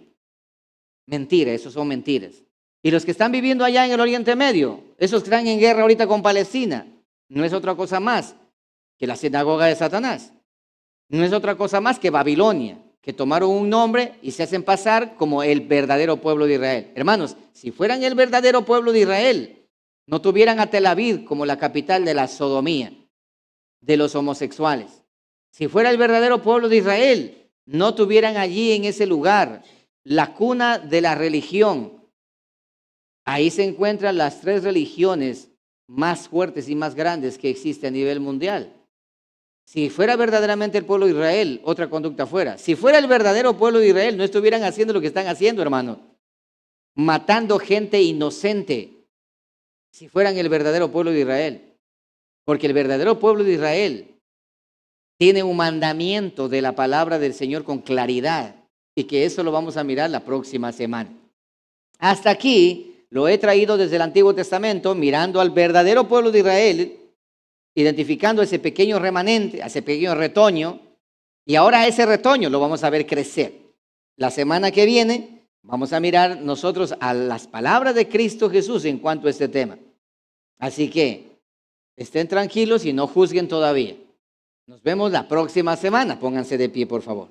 Mentira, esos son mentiras. Y los que están viviendo allá en el Oriente Medio, esos que están en guerra ahorita con Palestina, no es otra cosa más que la sinagoga de Satanás. No es otra cosa más que Babilonia, que tomaron un nombre y se hacen pasar como el verdadero pueblo de Israel. Hermanos, si fueran el verdadero pueblo de Israel, no tuvieran a Tel Aviv como la capital de la sodomía, de los homosexuales. Si fuera el verdadero pueblo de Israel, no tuvieran allí en ese lugar la cuna de la religión. Ahí se encuentran las 3 religiones más fuertes y más grandes que existen a nivel mundial. Si fuera verdaderamente el pueblo de Israel, otra conducta fuera. Si fuera el verdadero pueblo de Israel, no estuvieran haciendo lo que están haciendo, hermano. Matando gente inocente. Si fueran el verdadero pueblo de Israel. Porque el verdadero pueblo de Israel tiene un mandamiento de la palabra del Señor con claridad. Y que eso lo vamos a mirar la próxima semana. Hasta aquí lo he traído desde el Antiguo Testamento, mirando al verdadero pueblo de Israel, identificando ese pequeño remanente, ese pequeño retoño, y ahora ese retoño lo vamos a ver crecer. La semana que viene vamos a mirar nosotros a las palabras de Cristo Jesús en cuanto a este tema. Así que estén tranquilos y no juzguen todavía. Nos vemos la próxima semana. Pónganse de pie, por favor.